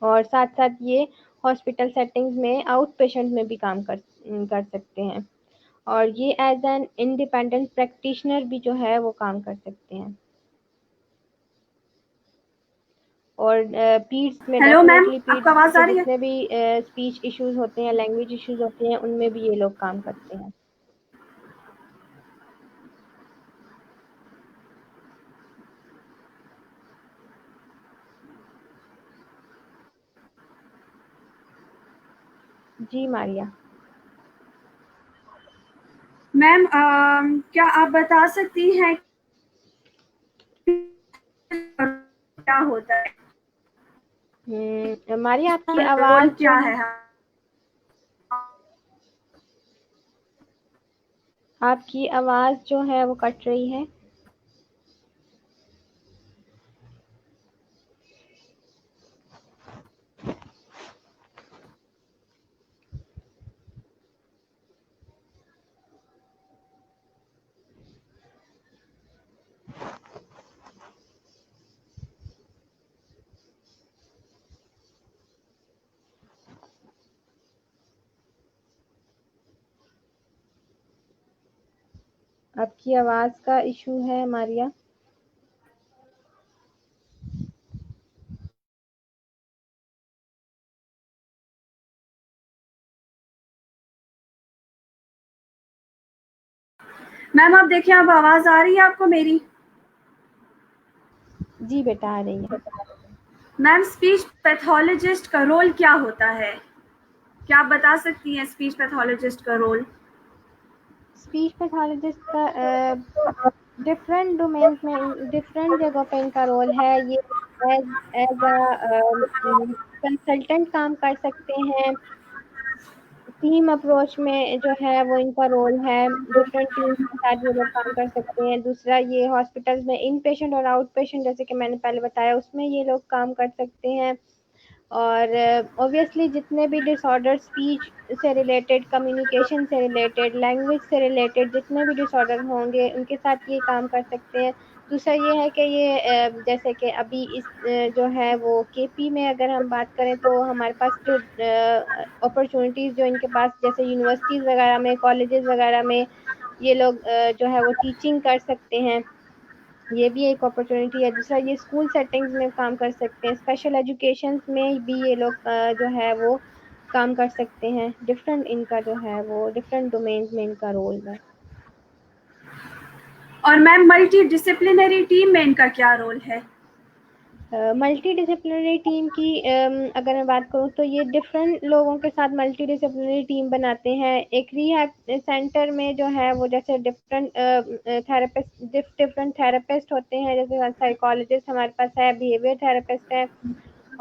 और साथ साथ ये हॉस्पिटल सेटिंग्स में आउट पेशेंट में भी काम कर सकते हैं। और ये एज एन इंडिपेंडेंट प्रैक्टिशनर भी जो है वो काम कर सकते हैं। और पीड्स में हेलो मैम, डेफिनेटली आपका पीड्स आवाज के आ रही है? जितने भी स्पीच इश्यूज होते हैं, लैंग्वेज इश्यूज होते हैं, उनमें भी ये लोग काम करते हैं। जी मारिया। मैम क्या आप बता सकती हैं क्या होता है, मारिया आपकी रोल आवाज़ जो क्या है, है? आपकी आवाज़ जो है वो कट रही है। आपकी आवाज़ का इशू है मारिया। मैम आप देखिए, अब आवाज आ रही है आपको मेरी? जी बेटा आ रही है। मैम स्पीच पैथोलॉजिस्ट का रोल क्या होता है? क्या आप बता सकती हैं स्पीच पैथोलॉजिस्ट का रोल? स्पीच पैथोलॉजिस्ट का डिफरेंट डोमेन्स में डिफरेंट जगहों पे इनका रोल है। ये एज एज अ कंसल्टेंट काम कर सकते हैं। टीम अप्रोच में जो है वो इनका रोल है। डिफरेंट टीम्स के साथ ये लोग काम कर सकते हैं। दूसरा, ये हॉस्पिटल्स में इन पेशेंट और आउट पेशेंट, जैसे कि मैंने पहले बताया, उसमें ये लोग काम कर सकते हैं। और ऑब्वियसली जितने भी डिसऑर्डर, स्पीच से रिलेटेड, कम्युनिकेशन से रिलेटेड, लैंग्वेज से रिलेटेड जितने भी डिसऑर्डर होंगे उनके साथ ये काम कर सकते हैं। दूसरा ये है कि ये जैसे कि अभी इस जो है वो केपी में अगर हम बात करें तो हमारे पास जो अपॉर्चुनिटीज़ जो इनके पास, जैसे यूनिवर्सिटीज़ वगैरह में, कॉलेजेस वगैरह में ये लोग जो है वो टीचिंग कर सकते हैं। ये भी एक अपॉर्चुनिटी है। दूसरा, ये स्कूल सेटिंग्स में काम कर सकते हैं। स्पेशल एजुकेशन में भी ये लोग जो है वो काम कर सकते हैं। डिफरेंट इनका जो है वो डिफरेंट डोमेन्स में इनका रोल है। और मैम मल्टी डिसिप्लिनरी टीम में इनका क्या रोल है? मल्टी डिसिप्लिनरी टीम की अगर मैं बात करूँ तो ये डिफरेंट लोगों के साथ मल्टी डिसिप्लिनरी टीम बनाते हैं। एक रिहैब सेंटर में जो है वो जैसे डिफरेंट थेरेपिस्ट, डिफरेंट थेरेपिस्ट होते हैं। जैसे साइकोलॉजिस्ट हमारे पास है, बिहेवियर थेरेपिस्ट है,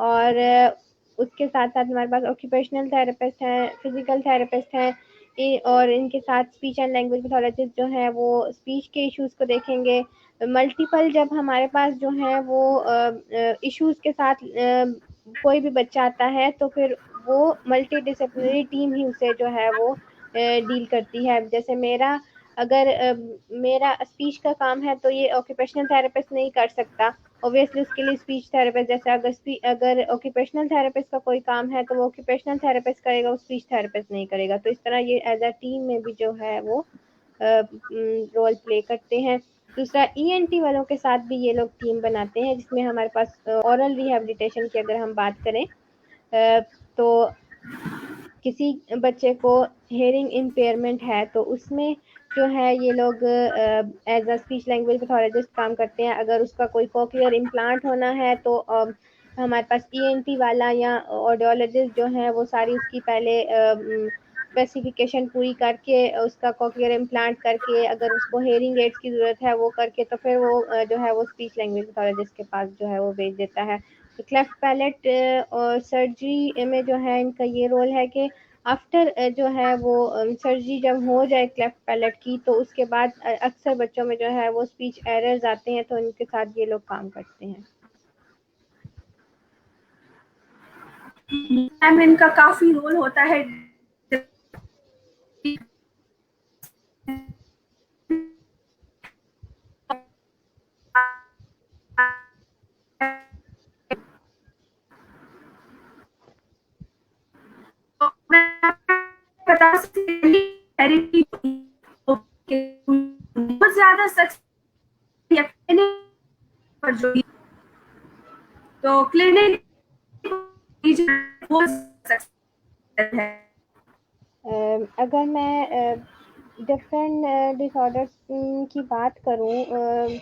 और उसके साथ साथ हमारे पास ऑक्यूपेशनल थेरेपिस्ट हैं, फिजिकल थेरेपिस्ट हैं। और इनके साथ स्पीच एंड लैंग्वेज पैथोलॉजिस्ट जो है वो स्पीच के इश्यूज को देखेंगे। मल्टीपल जब हमारे पास जो है वो इश्यूज के साथ कोई भी बच्चा आता है तो फिर वो मल्टी डिसिप्लिनरी टीम ही उसे जो है वो डील करती है। जैसे मेरा, अगर मेरा स्पीच का काम है तो ये ऑक्यूपेशनल थेरेपिस्ट नहीं कर सकता। ऑब्वियसली उसके लिए स्पीच थेरेपिस्ट, जैसे अगर ऑक्यूपेशनल थेरेपिस्ट का कोई काम है तो वो ऑक्यूपेशनल थेरेपिस्ट करेगा, वो स्पीच थेरेपिस्ट नहीं करेगा। तो इस तरह ये एज अ टीम में भी जो है वो रोल प्ले करते हैं। दूसरा, ईएनटी वालों के साथ भी ये लोग टीम बनाते हैं, जिसमें हमारे पास ओरल रिहेबिलिटेशन की अगर हम बात करें तो किसी बच्चे को हेयरिंग इम्पेयरमेंट है तो उसमें जो है ये लोग as a speech language pathologist काम करते हैं। अगर उसका कोई कोक्लियर इम्प्लांट होना है तो हमारे पास ईएनटी वाला या ऑडियोलॉजिस्ट जो है वो सारी उसकी पहले स्पेसिफिकेशन पूरी करके उसका कोक्लियर इम्प्लांट करके, अगर उसको हेयरिंग एड्स की ज़रूरत है वो करके, तो फिर वो जो है वो स्पीच लैंग्वेज पैथोलॉजिस्ट के पास जो है वो भेज देता है। तो क्लेफ्ट पैलेट और सर्जरी में जो है इनका ये रोल है कि आफ्टर जो है वो सर्जरी जब हो जाए क्लेफ्ट पैलेट की तो उसके बाद अक्सर बच्चों में जो है वो स्पीच एरर्स आते हैं, तो इनके साथ ये लोग काम करते हैं। मैम इनका काफी रोल होता है तो मैं बता सकती हूँ थेरेपी बहुत ज्यादा सक्सेस पर जो, तो क्लिनिक वो सक्सेस है। अगर मैं डिफरेंट डिसऑर्डर्स की बात करूं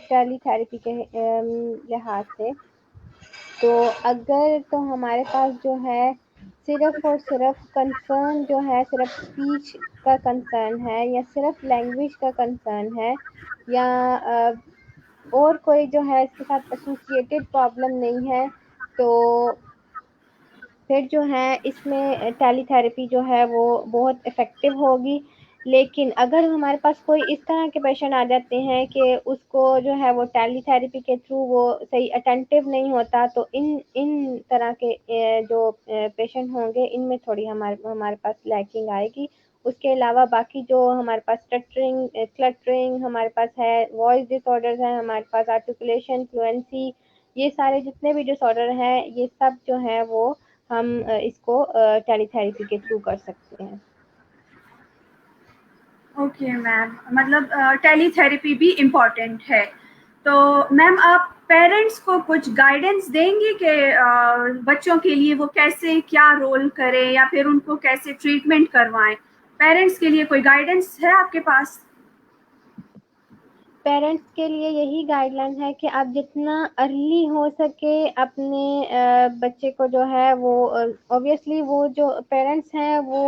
टेलीथेरेपी के लिहाज से, तो अगर तो हमारे पास जो है सिर्फ और सिर्फ कंसर्न जो है सिर्फ स्पीच का कंसर्न है या सिर्फ लैंग्वेज का कंसर्न है या और कोई जो है इसके साथ एसोसिएटेड प्रॉब्लम नहीं है, तो फिर जो है इसमें टेलीथेरेपी जो है वो बहुत इफ़ेक्टिव होगी। लेकिन अगर हमारे पास कोई इस तरह के पेशेंट आ जाते हैं कि उसको जो है वो टेलीथेरेपी के थ्रू वो सही अटेंटिव नहीं होता, तो इन इन तरह के जो पेशेंट होंगे इनमें थोड़ी हमारे हमारे पास लैकिंग आएगी। उसके अलावा बाकी जो हमारे पास स्टटरिंग, क्लटरिंग हमारे पास है, वॉइस डिसऑर्डर्स हैं हमारे पास, आर्टिकुलेशन, फ्लुएंसी, ये सारे जितने भी डिसऑर्डर हैं ये सब जो है वो हम इसको टेलीथेरेपी के थ्रू कर सकते हैं। ओके मैम, मतलब टेलीथेरेपी भी इम्पॉर्टेंट है। तो मैम आप पेरेंट्स को कुछ गाइडेंस देंगी कि बच्चों के लिए वो कैसे क्या रोल करें या फिर उनको कैसे ट्रीटमेंट करवाएं? पेरेंट्स के लिए कोई गाइडेंस है आपके पास? पेरेंट्स के लिए यही गाइडलाइन है कि आप जितना अर्ली हो सके अपने बच्चे को जो है वो ऑब्वियसली वो जो पेरेंट्स हैं वो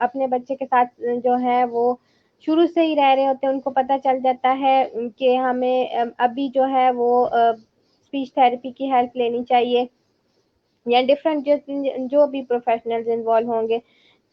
अपने बच्चे के साथ जो है वो शुरू से ही रह रहे होते हैं, उनको पता चल जाता है कि हमें अभी जो है वो स्पीच थेरेपी की हेल्प लेनी चाहिए या डिफरेंट जो भी प्रोफेशनल्स इन्वॉल्व होंगे।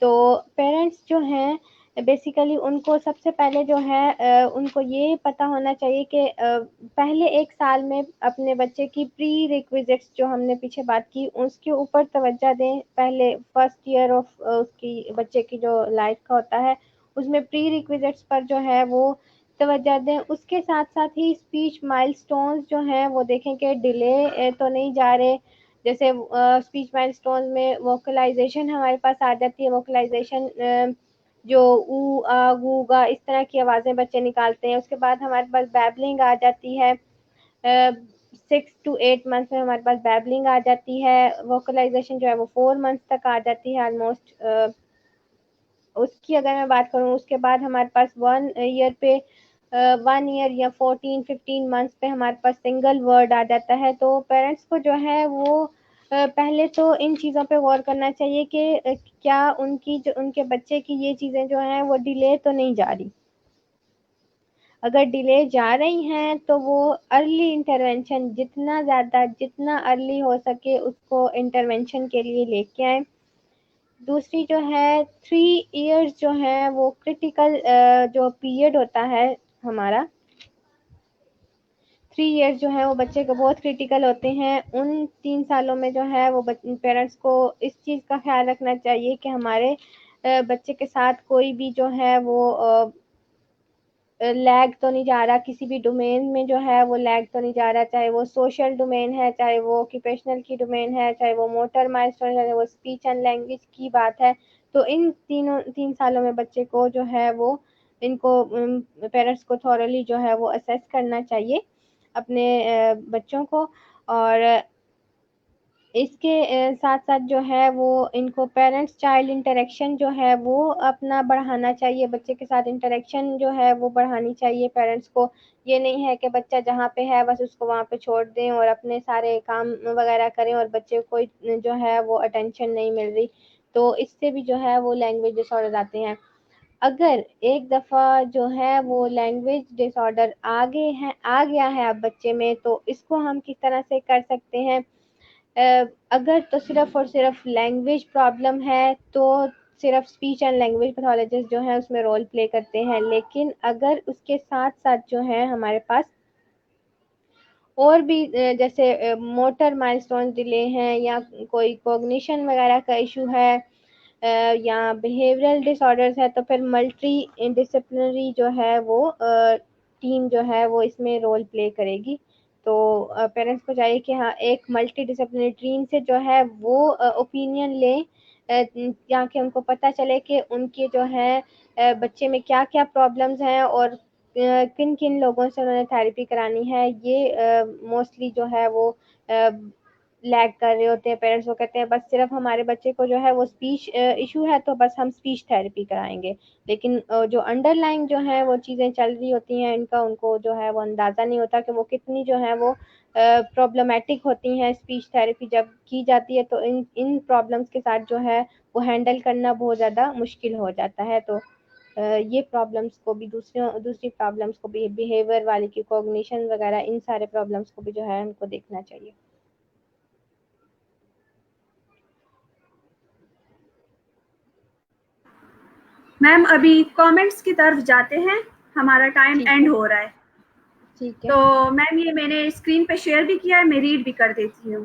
तो पेरेंट्स जो हैं बेसिकली उनको सबसे पहले जो है उनको ये पता होना चाहिए कि पहले 1 साल में अपने बच्चे की प्री रिक्विजिट्स जो हमने पीछे बात की उसके ऊपर तवज्जो दें। पहले फर्स्ट ईयर ऑफ उसकी बच्चे की जो लाइफ का होता है उसमें प्री रिक्विजिट्स पर जो है वो तवज्जो दें। उसके साथ साथ ही स्पीच माइलस्टोन्स जो हैं वो देखें कि डिले तो नहीं जा रहे। जैसे स्पीच माइलस्टोन में वोकलाइजेशन हमारे पास आ जाती है। वोकलाइजेशन जो ऊ आ गू गा इस तरह की आवाज़ें बच्चे निकालते हैं। उसके बाद हमारे पास बैबलिंग आ जाती है। 6 to 8 मंथ में हमारे पास बैबलिंग आ जाती है। वोकलाइजेशन जो है वो 4 मंथ तक आ जाती है ऑलमोस्ट। उसकी अगर मैं बात करूँ उसके बाद हमारे पास 1 ईयर पे 1 ईयर या 14-15 मंथ्स पे हमारे पास सिंगल वर्ड आ जाता है। तो पेरेंट्स को जो है वो पहले तो इन चीज़ों पे गौर करना चाहिए कि क्या उनकी जो उनके बच्चे की ये चीज़ें जो हैं वो डिले तो नहीं जा रही। अगर डिले जा रही हैं तो वो अर्ली इंटरवेंशन जितना ज़्यादा जितना अर्ली हो सके उसको इंटरवेंशन के लिए लेके आए। दूसरी जो है 3 इयर्स जो है वो क्रिटिकल जो पीरियड होता है हमारा, 3 इयर्स जो है वो बच्चे को बहुत क्रिटिकल होते हैं। उन 3 सालों में जो है वो पेरेंट्स को इस चीज़ का ख्याल रखना चाहिए कि हमारे बच्चे के साथ कोई भी जो है वो लैग तो नहीं जा रहा किसी भी डोमेन में, जो है वो लैग तो नहीं जा रहा, चाहे वो सोशल डोमेन है, चाहे वो ऑक्यूपेशनल की डोमेन है, चाहे वो मोटर माइलस्टोन, चाहे वो स्पीच एंड लैंग्वेज की बात है। तो इन 3 सालों में बच्चे को जो है वो इनको पेरेंट्स को थॉरली जो है वो असेस करना चाहिए अपने बच्चों को। और इसके साथ साथ जो है वो इनको पेरेंट्स चाइल्ड इंटरेक्शन जो है वो अपना बढ़ाना चाहिए। बच्चे के साथ इंटरेक्शन जो है वो बढ़ानी चाहिए पेरेंट्स को। ये नहीं है कि बच्चा जहाँ पे है बस उसको वहाँ पे छोड़ दें और अपने सारे काम वगैरह करें और बच्चे को जो है वो अटेंशन नहीं मिल रही, तो इससे भी जो है वो लैंग्वेज डिसऑर्डर आते हैं। अगर एक दफ़ा जो है वो लैंग्वेज डिसऑर्डर आ गया है अब बच्चे में, तो इसको हम किस तरह से कर सकते हैं। अगर तो सिर्फ और सिर्फ लैंग्वेज प्रॉब्लम है तो सिर्फ स्पीच एंड लैंग्वेज पैथोलॉजिस्ट जो है उसमें रोल प्ले करते हैं। लेकिन अगर उसके साथ साथ जो है हमारे पास और भी जैसे मोटर माइलस्टोन डिले हैं या कोई कॉग्निशन वगैरह का इशू है या बिहेवियरल डिसऑर्डर्स है, तो फिर मल्टी डिसिप्लिनरी जो है वो टीम जो है वो इसमें रोल प्ले करेगी। तो पेरेंट्स को चाहिए कि हाँ एक मल्टी डिसिप्लिनरी टीम से जो है वो ओपिनियन लें ताकि उनको पता चले कि उनके जो है बच्चे में क्या क्या प्रॉब्लम्स हैं और किन किन लोगों से उन्होंने थेरेपी करानी है। ये मोस्टली जो है वो लैग कर रहे होते हैं। पेरेंट्स वो कहते हैं बस सिर्फ हमारे बच्चे को जो है वो स्पीच इशू है तो बस हम स्पीच थेरेपी कराएंगे। लेकिन जो अंडरलाइन जो है वो चीज़ें चल रही होती हैं इनका उनको जो है वो अंदाज़ा नहीं होता कि वो कितनी जो है वो प्रॉब्लमेटिक होती हैं। स्पीच थेरेपी जब की जाती है तो इन इन प्रॉब्लम्स के साथ जो है वो हैंडल करना बहुत ज़्यादा मुश्किल हो जाता है। तो ये प्रॉब्लम्स को भी दूसरी प्रॉब्लम्स को भी, बिहेवियर वाली की कॉग्निशन वगैरह, इन सारे प्रॉब्लम्स को भी जो है उनको देखना चाहिए। मैम अभी कमेंट्स की तरफ जाते हैं, हमारा टाइम ठीक एंड है, हो रहा है। ठीक है, तो मैम ये मैंने स्क्रीन पे शेयर भी किया है, मैं रीड भी कर देती हूँ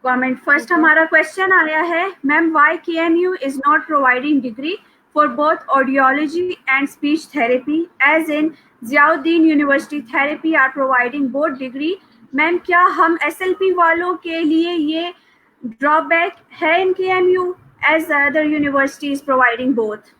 कमेंट। फर्स्ट ठीक है। हमारा क्वेश्चन आया है, ma'am why KMU is not providing degree for both audiology and speech therapy as in Ziauddin university therapy are providing both degree. Ma'am क्या हम एसएलपी वालों के लिए ये ड्रॉबैक है in KMU as other universities providing both?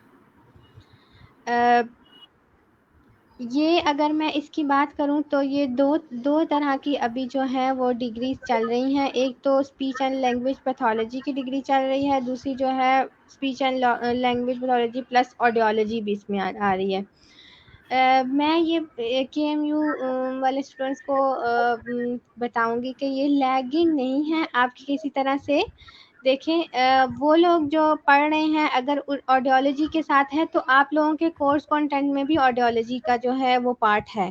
ये अगर मैं इसकी बात करूं तो ये दो दो तरह की अभी जो है वो डिग्रीज चल रही हैं। एक तो स्पीच एंड लैंग्वेज पैथोलॉजी की डिग्री चल रही है, दूसरी जो है speech and language pathology plus audiology भी इसमें आ रही है। मैं ये केएमयू वाले स्टूडेंट्स को बताऊंगी कि ये लैगिंग नहीं है आपकी किसी तरह से। देखें, वो लोग जो पढ़ रहे हैं अगर ऑडियोलॉजी के साथ है तो आप लोगों के कोर्स कंटेंट में भी ऑडियोलॉजी का जो है वो पार्ट है।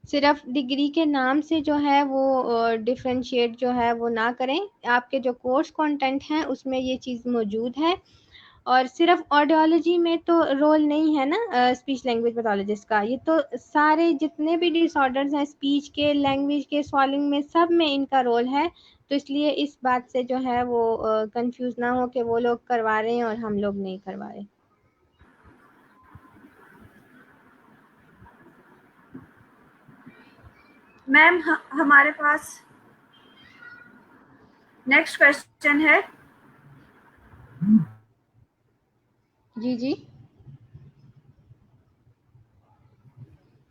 सिर्फ डिग्री के नाम से जो है वो डिफरेंशिएट जो है वो ना करें। आपके जो कोर्स कंटेंट हैं उसमें ये चीज़ मौजूद है। और सिर्फ ऑडियोलॉजी में तो रोल नहीं है ना स्पीच लैंग्वेज पैथोलॉजिस्ट का। ये तो सारे जितने भी डिसऑर्डर्स हैं स्पीच के, लैंग्वेज के, स्वॉलिंग में, सब में इनका रोल है। तो इसलिए इस बात से जो है वो कंफ्यूज ना हो कि वो लोग करवा रहे हैं और हम लोग नहीं करवा रहे। मैम हमारे पास नेक्स्ट क्वेश्चन है। जी जी।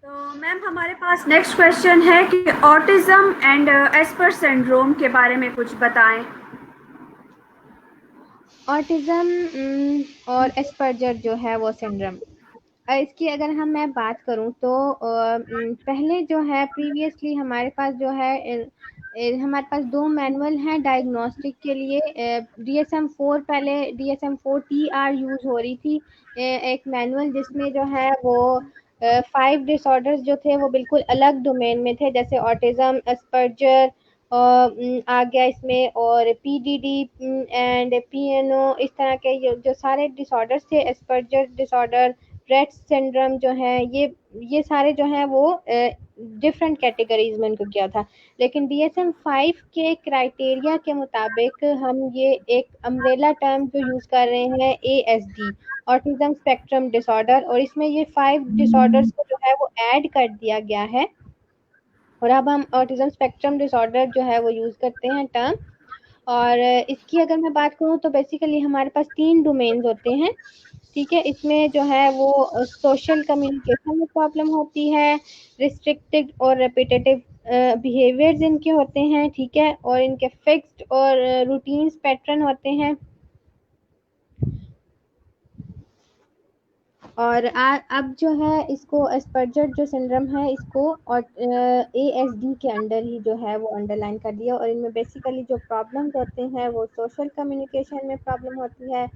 तो मैम हमारे पास नेक्स्ट क्वेश्चन है कि ऑटिज्म एंड एस्पर सिंड्रोम के बारे में कुछ बताएं। ऑटिज्म और एस्पर्जर जो है वो सिंड्रोम, इसकी अगर मैं बात करूं तो पहले जो है प्रीवियसली हमारे पास जो है हमारे पास दो मैनुअल हैं डायग्नोस्टिक के लिए। DSM-4, पहले DSM-4 TR यूज हो रही थी। एक मैनुअल जिसमें जो है वो 5 डिसऑर्डर्स जो थे वो बिल्कुल अलग डोमेन में थे, जैसे ऑटिज्म, एस्पर्जर आ गया इसमें, और PDD एंड PNO, इस तरह के जो सारे डिसऑर्डर्स थे, एस्पर्जर डिसऑर्डर, रेट सिंड्रोम जो है, ये सारे जो हैं वो डिफरेंट कैटेगरीज में इनको किया था। लेकिन DSM-5 के क्राइटेरिया के मुताबिक हम ये एक अम्ब्रेला टर्म जो यूज कर रहे हैं ASD, ऑटिज्म स्पेक्ट्रम डिसऑर्डर, और इसमें ये 5 डिसऑर्डर्स को जो है वो ऐड कर दिया गया है। और अब हम ऑटिज्म स्पेक्ट्रम डिसऑर्डर जो है वो यूज करते हैं टर्म। और इसकी अगर मैं बात करूँ तो बेसिकली हमारे पास 3 डोमेन्स होते हैं। ठीक है, इसमें जो है वो सोशल कम्युनिकेशन में प्रॉब्लम होती है, रिस्ट्रिक्टेड और रेपिटेटिव बिहेवियर्स इनके होते हैं। ठीक है, और इनके फिक्स्ड और रूटीन्स पैटर्न होते हैं। और अब जो है इसको एस्पर्जर जो सिंड्रोम है इसको और ASD के अंडर ही जो है वो अंडरलाइन कर दिया। और इनमें बेसिकली जो प्रॉब्लम्स होते हैं वो सोशल कम्युनिकेशन में प्रॉब्लम होती है।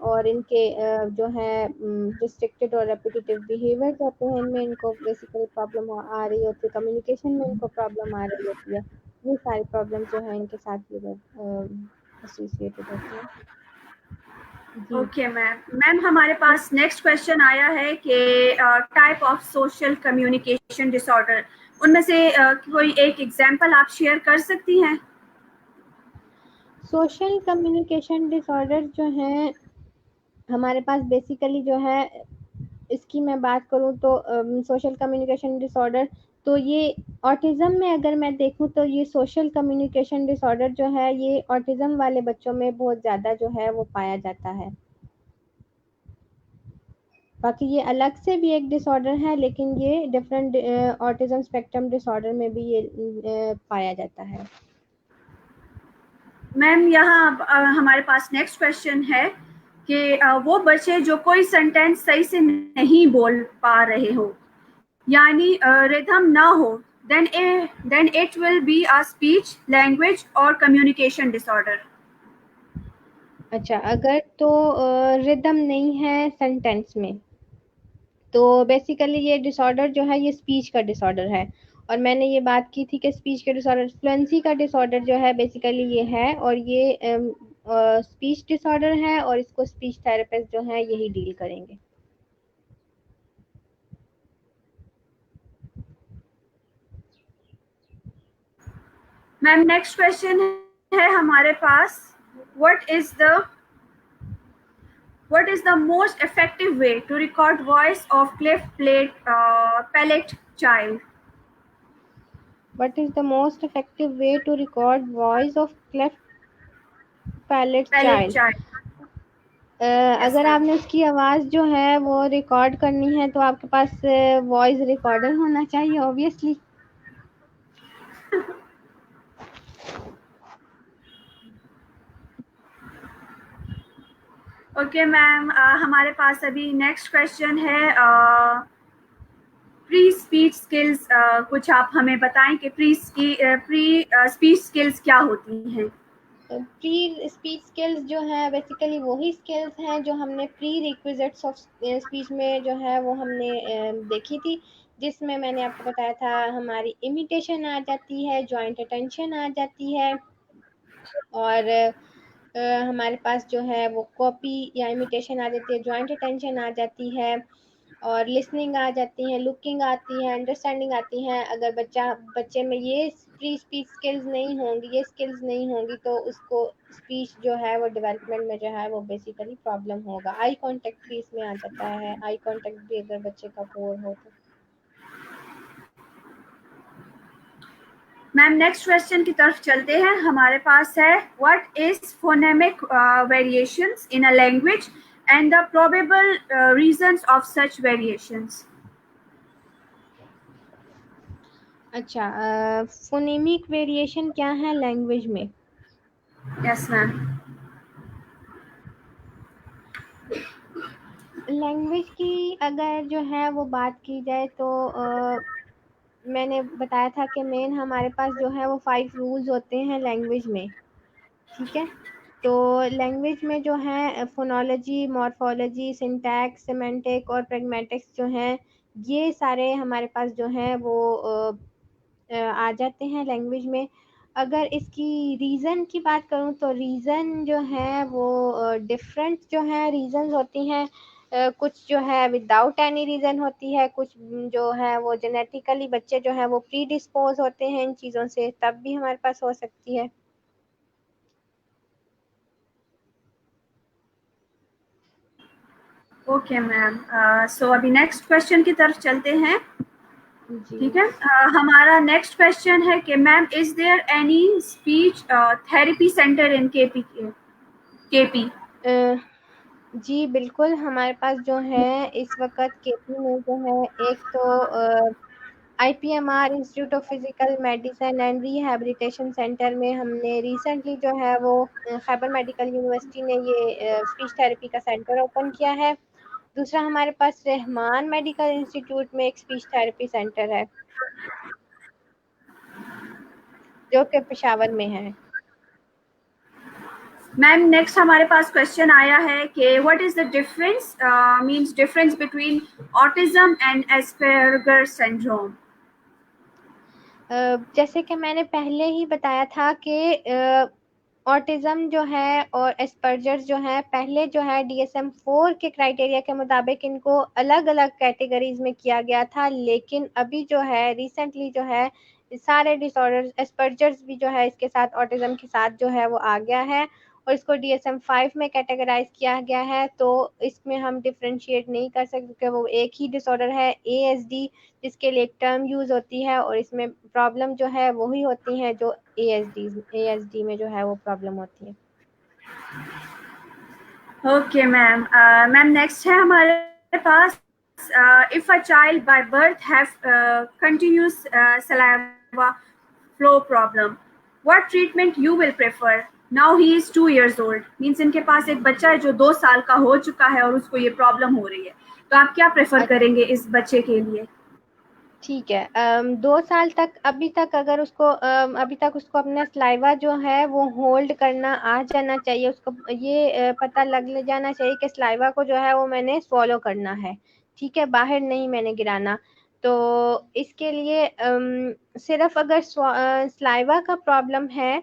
और इनके जो है रिस्ट्रिक्टेड और रेपिटेटिव बिहेवियर्स होते हैं, इनमें इनको बेसिकली प्रॉब्लम आ रही होती है, कम्युनिकेशन में इनको प्रॉब्लम आ रही होती है। ये सारी प्रॉब्लम जो है इनके साथ एसोसिएटेड होती है। जी। ओके मैम हमारे पास नेक्स्ट क्वेश्चन आया है कि type of social communication disorder, उनमें से कोई एक एग्जांपल आप शेयर कर सकती हैं? सोशल कम्युनिकेशन डिसऑर्डर जो है हमारे पास बेसिकली जो है, इसकी मैं बात करूँ तो सोशल कम्युनिकेशन डिसऑर्डर, तो ये ऑटिज्म में अगर मैं देखूँ तो ये सोशल कम्युनिकेशन डिसऑर्डर जो है ये ऑटिज्म वाले बच्चों में बहुत ज़्यादा जो है वो पाया जाता है। बाकी ये अलग से भी एक डिसऑर्डर है, लेकिन ये डिफरेंट ऑटिज्म स्पेक्ट्रम डिसऑर्डर में भी ये पाया जाता है। मैम यहाँ हमारे पास नेक्स्ट क्वेश्चन है कि वो बच्चे जो कोई सेंटेंस सही से नहीं बोल पा रहे हो, यानी रिदम ना हो, then it will be a speech, language or communication disorder. अच्छा, अगर तो रिदम नहीं है सेंटेंस में, तो बेसिकली ये डिसऑर्डर जो है ये स्पीच का डिसऑर्डर है। और मैंने ये बात की थी कि स्पीच के डिसऑर्डर, फ्लुएंसी का डिसऑर्डर जो है बेसिकली ये है, और ये स्पीच डिसऑर्डर है, और इसको स्पीच थेरेपिस्ट जो है यही डील करेंगे। मैम नेक्स्ट क्वेश्चन है हमारे पास, what is the most effective way to record voice of palate child? What is the most effective way to record voice of cleft palate Palate child? child. Yes, अगर ma'am. आपने उसकी आवाज़ जो है वो record करनी है तो आपके पास वॉइस रिकॉर्डर होना चाहिए ऑब्वियसली। ओके मैम, हमारे पास अभी नेक्स्ट क्वेश्चन है, प्री स्पीच स्किल्स। कुछ आप हमें बताएं कि प्री स्पीच स्किल्स क्या होती हैं? प्री स्पीच स्किल्स जो है बेसिकली वही स्किल्स हैं जो हमने प्री रिक्विजिट्स ऑफ स्पीच में जो है वो हमने देखी थी, जिसमें मैंने आपको बताया था हमारी इमिटेशन आ जाती है, जॉइंट अटेंशन आ जाती है, और हमारे पास जो है वो कॉपी या इमिटेशन आ जाती है, जॉइंट अटेंशन आ जाती है, और लिसनिंग आ जाती है, लुकिंग आती है, अंडरस्टैंडिंग आती है। अगर बच्चे में ये प्री स्पीच स्किल्स नहीं होंगी, ये स्किल्स नहीं होंगी, तो उसको स्पीच जो है वो डेवलपमेंट में जो है वो बेसिकली प्रॉब्लम होगा। आई कांटेक्ट भी इसमें आ जाता है, आई कांटेक्ट भी अगर बच्चे का पुअर हो तो। मैम नेक्स्ट क्वेश्चन की तरफ चलते हैं। हमारे पास है, what is phonemic variations in a language and the probable reasons of such variations? अच्छा, फोनेमिक वेरिएशन क्या है लैंग्वेज में? Yes ma'am. लैंग्वेज की अगर जो है वो बात की जाए तो मैंने बताया था कि मेन हमारे पास जो है वो 5 रूल्स होते हैं लैंग्वेज में, ठीक है? तो लैंग्वेज में जो है फोनोलॉजी, मॉर्फोलॉजी, सिंटैक्स, सिमेंटिक और प्रैग्मेटिक्स जो हैं, ये सारे हमारे पास जो हैं वो आ जाते हैं लैंग्वेज में। अगर इसकी रीज़न की बात करूँ तो रीज़न जो है वो डिफरेंट जो है रीज़न्स होती हैं। कुछ जो है विदाउट एनी रीज़न होती है, कुछ जो है वो जेनेटिकली बच्चे जो हैं वो प्री डिस्पोज होते हैं इन चीज़ों से, तब भी हमारे पास हो सकती है। ओके मैम, सो अभी नेक्स्ट क्वेश्चन की तरफ चलते हैं। जी ठीक है, हमारा नेक्स्ट क्वेश्चन है कि ma'am, is there any speech therapy centre in KP? जी बिल्कुल, हमारे पास जो है इस वक्त केपी में जो है एक तो IPMR institute of physical medicine and rehabilitation centre में हमने रिसेंटली जो है वो खैबर मेडिकल यूनिवर्सिटी ने ये स्पीच थेरेपी का सेंटर ओपन किया है। दूसरा हमारे पास रहमान मेडिकल इंस्टीट्यूट में एक स्पीच थेरेपी सेंटर है जो कि पेशावर में है। मैम नेक्स्ट हमारे पास क्वेश्चन आया है कि what is the difference between autism and Asperger syndrome? जैसे कि मैंने पहले ही बताया था कि ऑटिज़म जो है और एस्पर्जर्स जो है, पहले जो है DSM-4 के क्राइटेरिया के मुताबिक इनको अलग-अलग कैटेगरीज में किया गया था, लेकिन अभी जो है रिसेंटली जो है सारे डिसऑर्डर्स, एस्पर्जर्स भी जो है इसके साथ ऑटिज़म के साथ जो है वो आ गया है, और इसको DSM-5 में कैटेगराइज किया गया है। तो इसमें हम डिफरेंशिएट नहीं कर सकते कि वो एक ही डिसऑर्डर है। ASD जिसके लिए एक टर्म यूज़ होती है, और इसमें प्रॉब्लम जो है वही होती हैं जो ASD में जो है वो प्रॉब्लम होती है। ओके मैम, मैम नेक्स्ट है हमारे पास, if a child by birth have continuous saliva flow problem, what treatment you will prefer? Now he is 2 years old, means इनके पास एक बच्चा है जो 2 साल का हो चुका है और उसको ये प्रॉब्लम हो रही है, तो आप क्या प्रेफर करेंगे इस बच्चे के लिए? ठीक है। 2 साल तक अभी तक अगर उसको अभी तक उसको अपना सलाइवा जो है वो होल्ड करना आ जाना चाहिए। उसको ये पता लग ले जाना चाहिए कि सलाइवा को जो है वो मैंने swallow करना है, ठीक है, बाहर नहीं मैंने गिराना। तो इसके लिए सिर्फ अगर सलाइवा का प्रॉब्लम है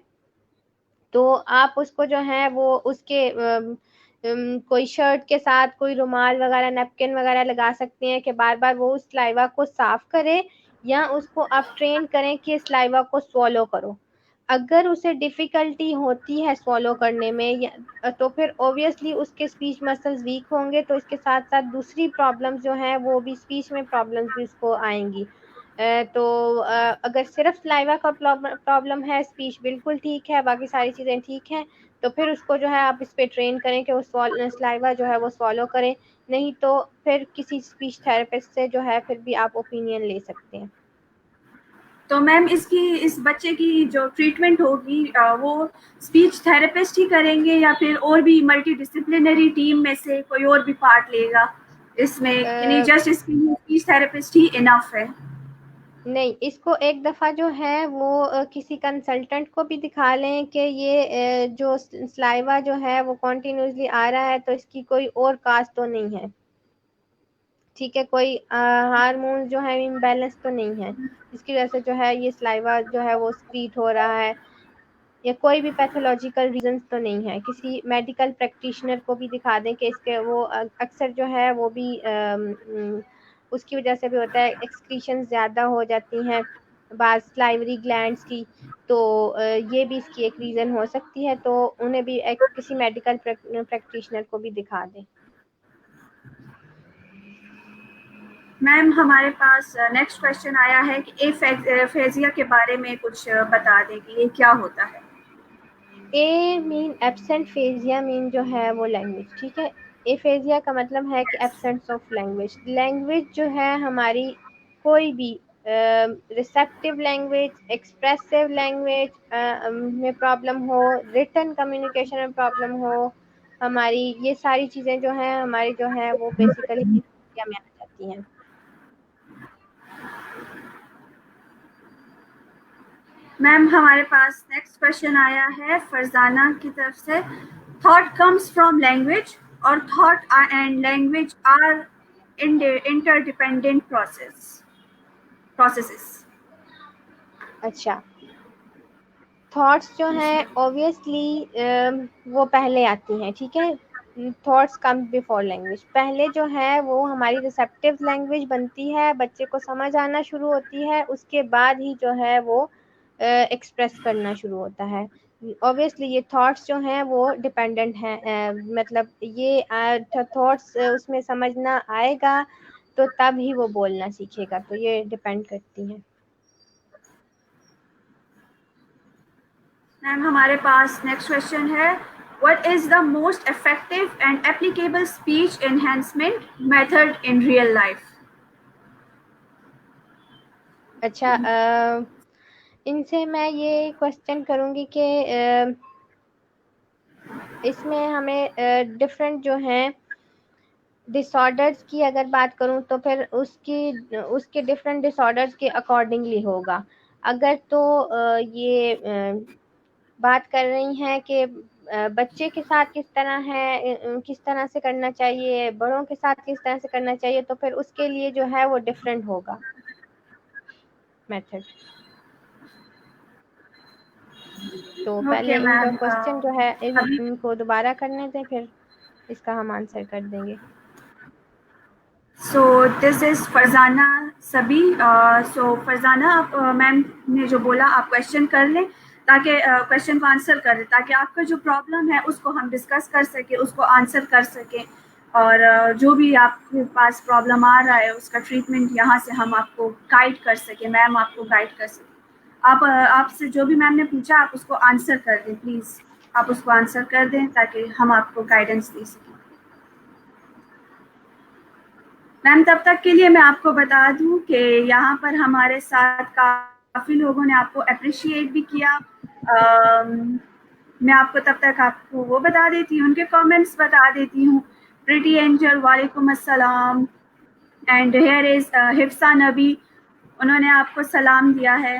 तो आप उसको जो है वो उसके कोई शर्ट के साथ कोई रुमाल वगैरह नैपकिन वगैरह लगा सकते हैं कि बार बार वो उस सलाइवा को साफ करे, या उसको आप ट्रेन करें कि सलाइवा को स्वॉलो करो। अगर उसे डिफिकल्टी होती है स्वॉलो करने में तो फिर ऑब्वियसली उसके स्पीच मसल्स वीक होंगे, तो इसके साथ साथ दूसरी प्रॉब्लम्स जो हैं वो भी स्पीच में प्रॉब्लम्स भी उसको आएंगी। तो अगर सिर्फ सलाइवा का प्रॉब्लम है, स्पीच बिल्कुल ठीक है, बाकी सारी चीज़ें ठीक हैं, तो फिर उसको जो है आप इस पे ट्रेन करें कि वो सलाइवा जो है वो स्वॉलो करें। नहीं तो फिर किसी स्पीच थेरेपिस्ट से जो है फिर भी आप ओपिनियन ले सकते हैं। तो मैम इस बच्चे की जो ट्रीटमेंट होगी वो स्पीच थेरेपिस्ट ही करेंगे या फिर और भी मल्टी डिसिप्लिनरी टीम में से कोई और भी पार्ट लेगा इसमें, यानी जस्ट इसके लिए स्पीच थेरेपिस्ट ही इनफ है? नहीं, इसको एक दफ़ा जो है वो किसी कंसल्टेंट को भी दिखा लें कि ये जो सलाइवा जो है वो कॉन्टिन्यूसली आ रहा है, तो इसकी कोई और काज तो नहीं है, ठीक है, कोई हार्मोन जो है इम्बैलेंस तो नहीं है जिसकी वजह से जो है ये सलाइवा जो है वो स्क्रीट हो रहा है, या कोई भी पैथोलॉजिकल रीजंस तो नहीं है। किसी मेडिकल प्रैक्टिशनर को भी दिखा दें कि इसके वो अक्सर जो है वो भी उसकी वजह से भी होता है, एक्सक्रीशन ज़्यादा हो जाती हैं बाज सलाइवरी ग्लैंड्स की, तो ये भी इसकी एक रीज़न हो सकती है, तो उन्हें भी एक किसी मेडिकल प्रैक्टिशनर को भी दिखा दें। मैम हमारे पास नेक्स्ट क्वेश्चन आया है कि एफेजिया के बारे में कुछ बता दें कि ये क्या होता है। ए मीन एब्सेंट, फेजिया मीन जो है वो लैंग्वेज, ठीक है। एफेजिया का मतलब है कि एब्सेंस ऑफ लैंग्वेज। लैंग्वेज जो है हमारी कोई भी रिसेप्टिव लैंग्वेज, एक्सप्रेसिव लैंग्वेज में प्रॉब्लम हो, रिटन कम्युनिकेशन में प्रॉब्लम हो, हमारी ये सारी चीज़ें जो हैं हमारी जो है वो बेसिकली एफेजिया में आ जाती हैं। मैम हमारे पास नेक्स्ट क्वेश्चन आया है फरजाना की तरफ से। थॉट कम्स फ्रॉम लैंग्वेज और thought and language are interdependent processes. अच्छा, थॉट्स जो हैं ऑब्वियसली वो पहले आती हैं, ठीक है। Thoughts come before language. पहले जो है वो हमारी रिसेप्टिव लैंग्वेज बनती है, बच्चे को समझ आना शुरू होती है, उसके बाद ही जो है वो एक्सप्रेस करना शुरू होता है। ऑब्वियसली ये थॉट्स जो हैं वो डिपेंडेंट हैं, मतलब ये थॉट्स उसमें समझना आएगा तो तब ही वो बोलना सीखेगा, तो ये डिपेंड करती हैं। मैम हमारे पास नेक्स्ट क्वेश्चन है, what is the most effective and applicable speech enhancement method in real life? अच्छा, इनसे मैं ये क्वेश्चन करूंगी कि इसमें हमें डिफरेंट जो हैं डिसऑर्डर्स की अगर बात करूं तो फिर उसके डिफरेंट डिसऑर्डर्स के अकॉर्डिंगली होगा। अगर तो ये बात कर रही हैं कि बच्चे के साथ किस तरह है, किस तरह से करना चाहिए, बड़ों के साथ किस तरह से करना चाहिए, तो फिर उसके लिए जो है वो डिफरेंट होगा मेथड। तो पहले ओके इनका मैम, क्वेश्चन जो है अभी इनको दोबारा करने दें, फिर इसका हम आंसर कर देंगे। सो दिस इज फरजाना सभी। सो फरजाना आप मैम ने जो बोला आप क्वेश्चन कर लें, ताकि क्वेश्चन को आंसर कर दें, ताकि आपका जो प्रॉब्लम है उसको हम डिस्कस कर सकें, उसको आंसर कर सकें, और जो भी आपके पास प्रॉब्लम आ रहा है उसका ट्रीटमेंट यहाँ से हम आपको गाइड कर सकें, मैम आपको गाइड कर सकें। आप आपसे जो भी मैम ने पूछा आप उसको आंसर कर दें, प्लीज़ आप उसको आंसर कर दें ताकि हम आपको गाइडेंस दे सकें। मैम तब तक के लिए मैं आपको बता दूं कि यहाँ पर हमारे साथ काफ़ी लोगों ने आपको अप्रिशिएट भी किया। मैं आपको तब तक आपको वो बता देती हूँ, उनके कमेंट्स बता देती हूँ। प्रिटी एंजल वालेकुम अस्सलाम, एंड हेयर इज हिफ्सा नबी, उन्होंने आपको सलाम दिया है।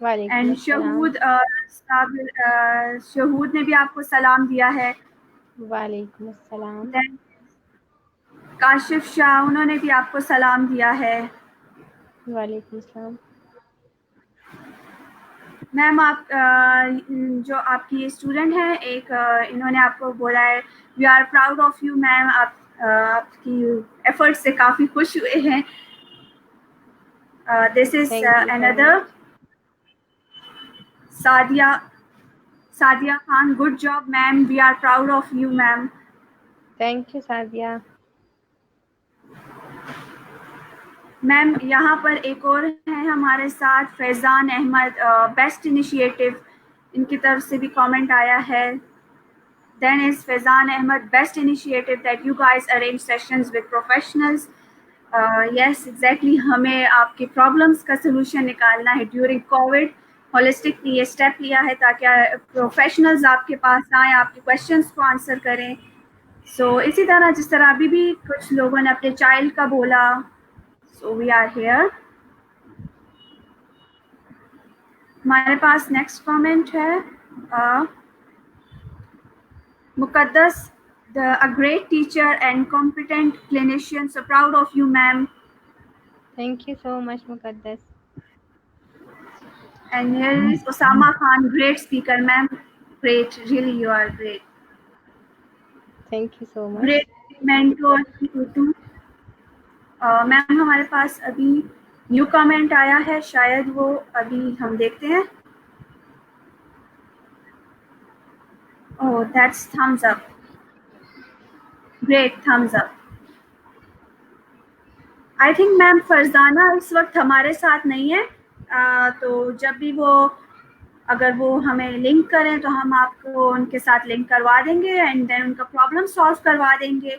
वालेकुम एंड अस्सलाम। शहूद ने भी आपको सलाम दिया है। वालेकुम अस्सलाम। Then काशिफ शाह, उन्होंने भी आपको सलाम दिया है। वालेकुम अस्सलाम। मैम आप जो आपकी ये स्टूडेंट है एक इन्होंने आपको बोला है we are proud of you ma'am, आपकी एफर्ट से काफ़ी खुश हुए हैं। This is thank you so another much. Sadia Sadia Khan, good job ma'am, we are proud of you ma'am. Thank you Sadia. Ma'am यहाँ पर एक और है हमारे साथ फैज़ान अहमद, बेस्ट इनिशिएटिव, इनकी तरफ से भी कमेंट आया है। Then is Faizan Ahmed, best initiative that you guys arrange sessions with professionals. Yes, exactly. हमें आपके problems का solution निकालना है during COVID. Holistically ये step लिया है ताकि professionals आपके पास आए, आपके questions को answer करें. So इसी तरह जिस तरह अभी भी कुछ लोगों ने अपने child का बोला, so we are here. हमारे पास next comment है Muqaddas, a great teacher and competent clinician. So proud of you, ma'am. Thank you so much Muqaddas. And here is Osama Khan, great speaker, ma'am. Great, really, you are great. Thank you so much. Great mentor too. Ma'am हमारे पास अभी new comment आया है, शायद वो अभी हम देखते हैं। Oh, that's thumbs up. Great, thumbs up. I think ma'am Farzana इस वक्त हमारे साथ नहीं है, तो जब भी वो अगर वो हमें लिंक करें तो हम आपको उनके साथ लिंक करवा देंगे एंड देन उनका प्रॉब्लम सॉल्व करवा देंगे।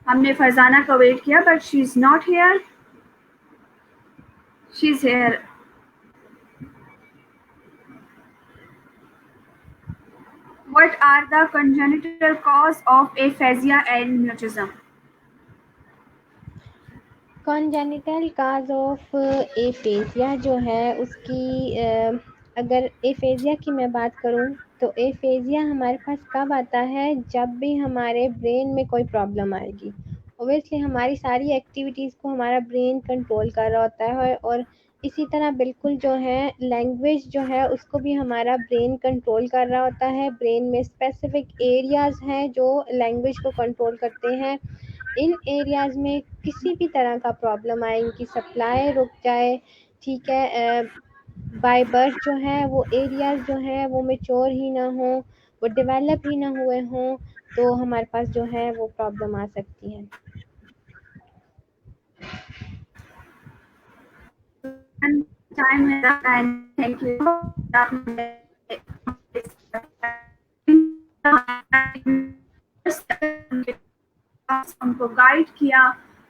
हमने फरजाना का वेट किया but she is not here, she is here. What are the congenital cause of aphasia and mutism? Congenital cause of aphasia जो है उसकी अगर एफेजिया की मैं बात करूं तो एफेजिया हमारे पास कब आता है, जब भी हमारे ब्रेन में कोई प्रॉब्लम आएगी। ओबियसली हमारी सारी एक्टिविटीज़ को हमारा ब्रेन कंट्रोल कर रहा होता है, और इसी तरह बिल्कुल जो है लैंग्वेज जो है उसको भी हमारा ब्रेन कंट्रोल कर रहा होता है। ब्रेन में स्पेसिफिक एरियाज़ हैं जो लैंग्वेज को कंट्रोल करते हैं। इन एरियाज़ में किसी भी तरह का प्रॉब्लम आए, इनकी सप्लाई रुक जाए, ठीक है, बाय बर्थ जो है वो एरियाज़ जो है वो मैच्योर ही ना हो, वो डेवलप ही ना हुए हों, तो हमारे पास जो है वो प्रॉब्लम आ सकती है। Time is up and thank you. उनको गाइड किया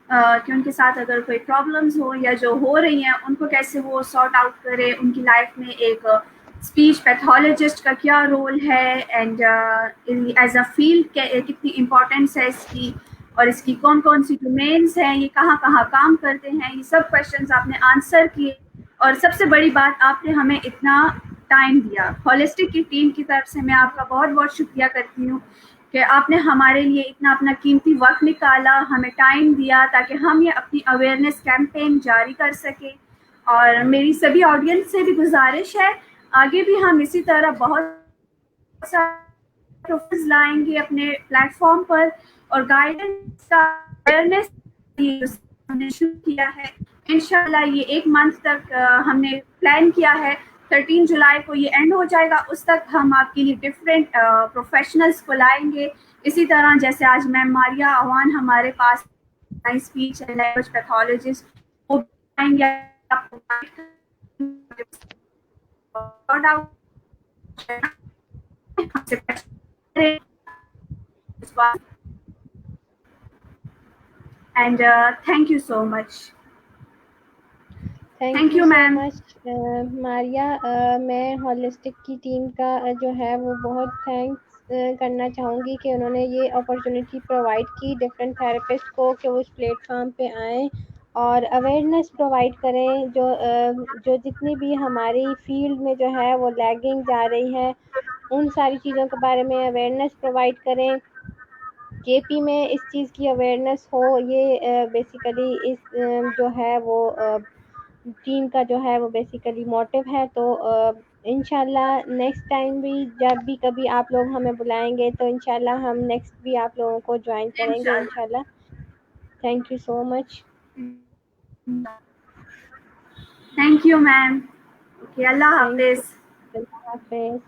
कि उनके साथ अगर कोई प्रॉब्लम्स हो या जो हो रही हैं उनको कैसे वो सॉर्ट आउट करे, उनकी लाइफ में एक स्पीच पैथोलॉजिस्ट का क्या रोल है एंड एज अ फील्ड कितनी इम्पोर्टेंस है इसकी और इसकी कौन कौन सी डोमेन्स हैं, ये कहाँ कहाँ काम करते हैं, ये सब क्वेश्चंस आपने आंसर किए। और सबसे बड़ी बात, आपने हमें इतना टाइम दिया। होलिस्टिक की टीम की तरफ से मैं आपका बहुत बहुत शुक्रिया करती हूँ कि आपने हमारे लिए इतना अपना कीमती वक्त निकाला, हमें टाइम दिया ताकि हम ये अपनी अवेयरनेस कैंपेन जारी कर सकें। और मेरी सभी ऑडियंस से भी गुजारिश है, आगे भी हम इसी तरह बहुत सारे लाएंगे अपने प्लेटफॉर्म पर और गाइडेंस का अवेयरनेस हमने शुरू किया है। इंशाल्लाह ये 1 मंथ तक हमने प्लान किया है, 13 जुलाई को ये एंड हो जाएगा, उस तक हम आपके लिए डिफरेंट प्रोफेशनल्स को लाएंगे। इसी तरह जैसे आज मैम मारिया अवान हमारे पास स्पीच एंड लैंग्वेज पैथोलॉजिस्ट, वो आएंगे आपको and thank you so much. Thank Thank you you so ma'am. Much Maria. मैं होलिस्टिक की टीम का जो है वो बहुत थैंक्स करना चाहूँगी कि उन्होंने ये अपॉर्चुनिटी प्रोवाइड की डिफरेंट थेरेपिस्ट को कि वो उस प्लेटफॉर्म पे आएँ और अवेयरनेस प्रोवाइड करें, जो जितनी भी हमारी फील्ड में जो है वो लैगिंग जा रही है, उन सारी चीज़ों के बारे में अवेयरनेस प्रोवाइड करें। केपी में इस चीज़ की अवेयरनेस हो, ये बेसिकली इस जो है वो टीम का जो है वो बेसिकली मोटिव है। तो इंशाल्लाह नेक्स्ट टाइम भी जब भी कभी आप लोग हमें बुलाएंगे तो इंशाल्लाह हम नेक्स्ट भी आप लोगों को ज्वाइन करेंगे इंशाल्लाह। इंशाल्लाह। Thank you so much. Thank you ma'am. Okay, Allah thank you. Hafiz. Allah Hafiz.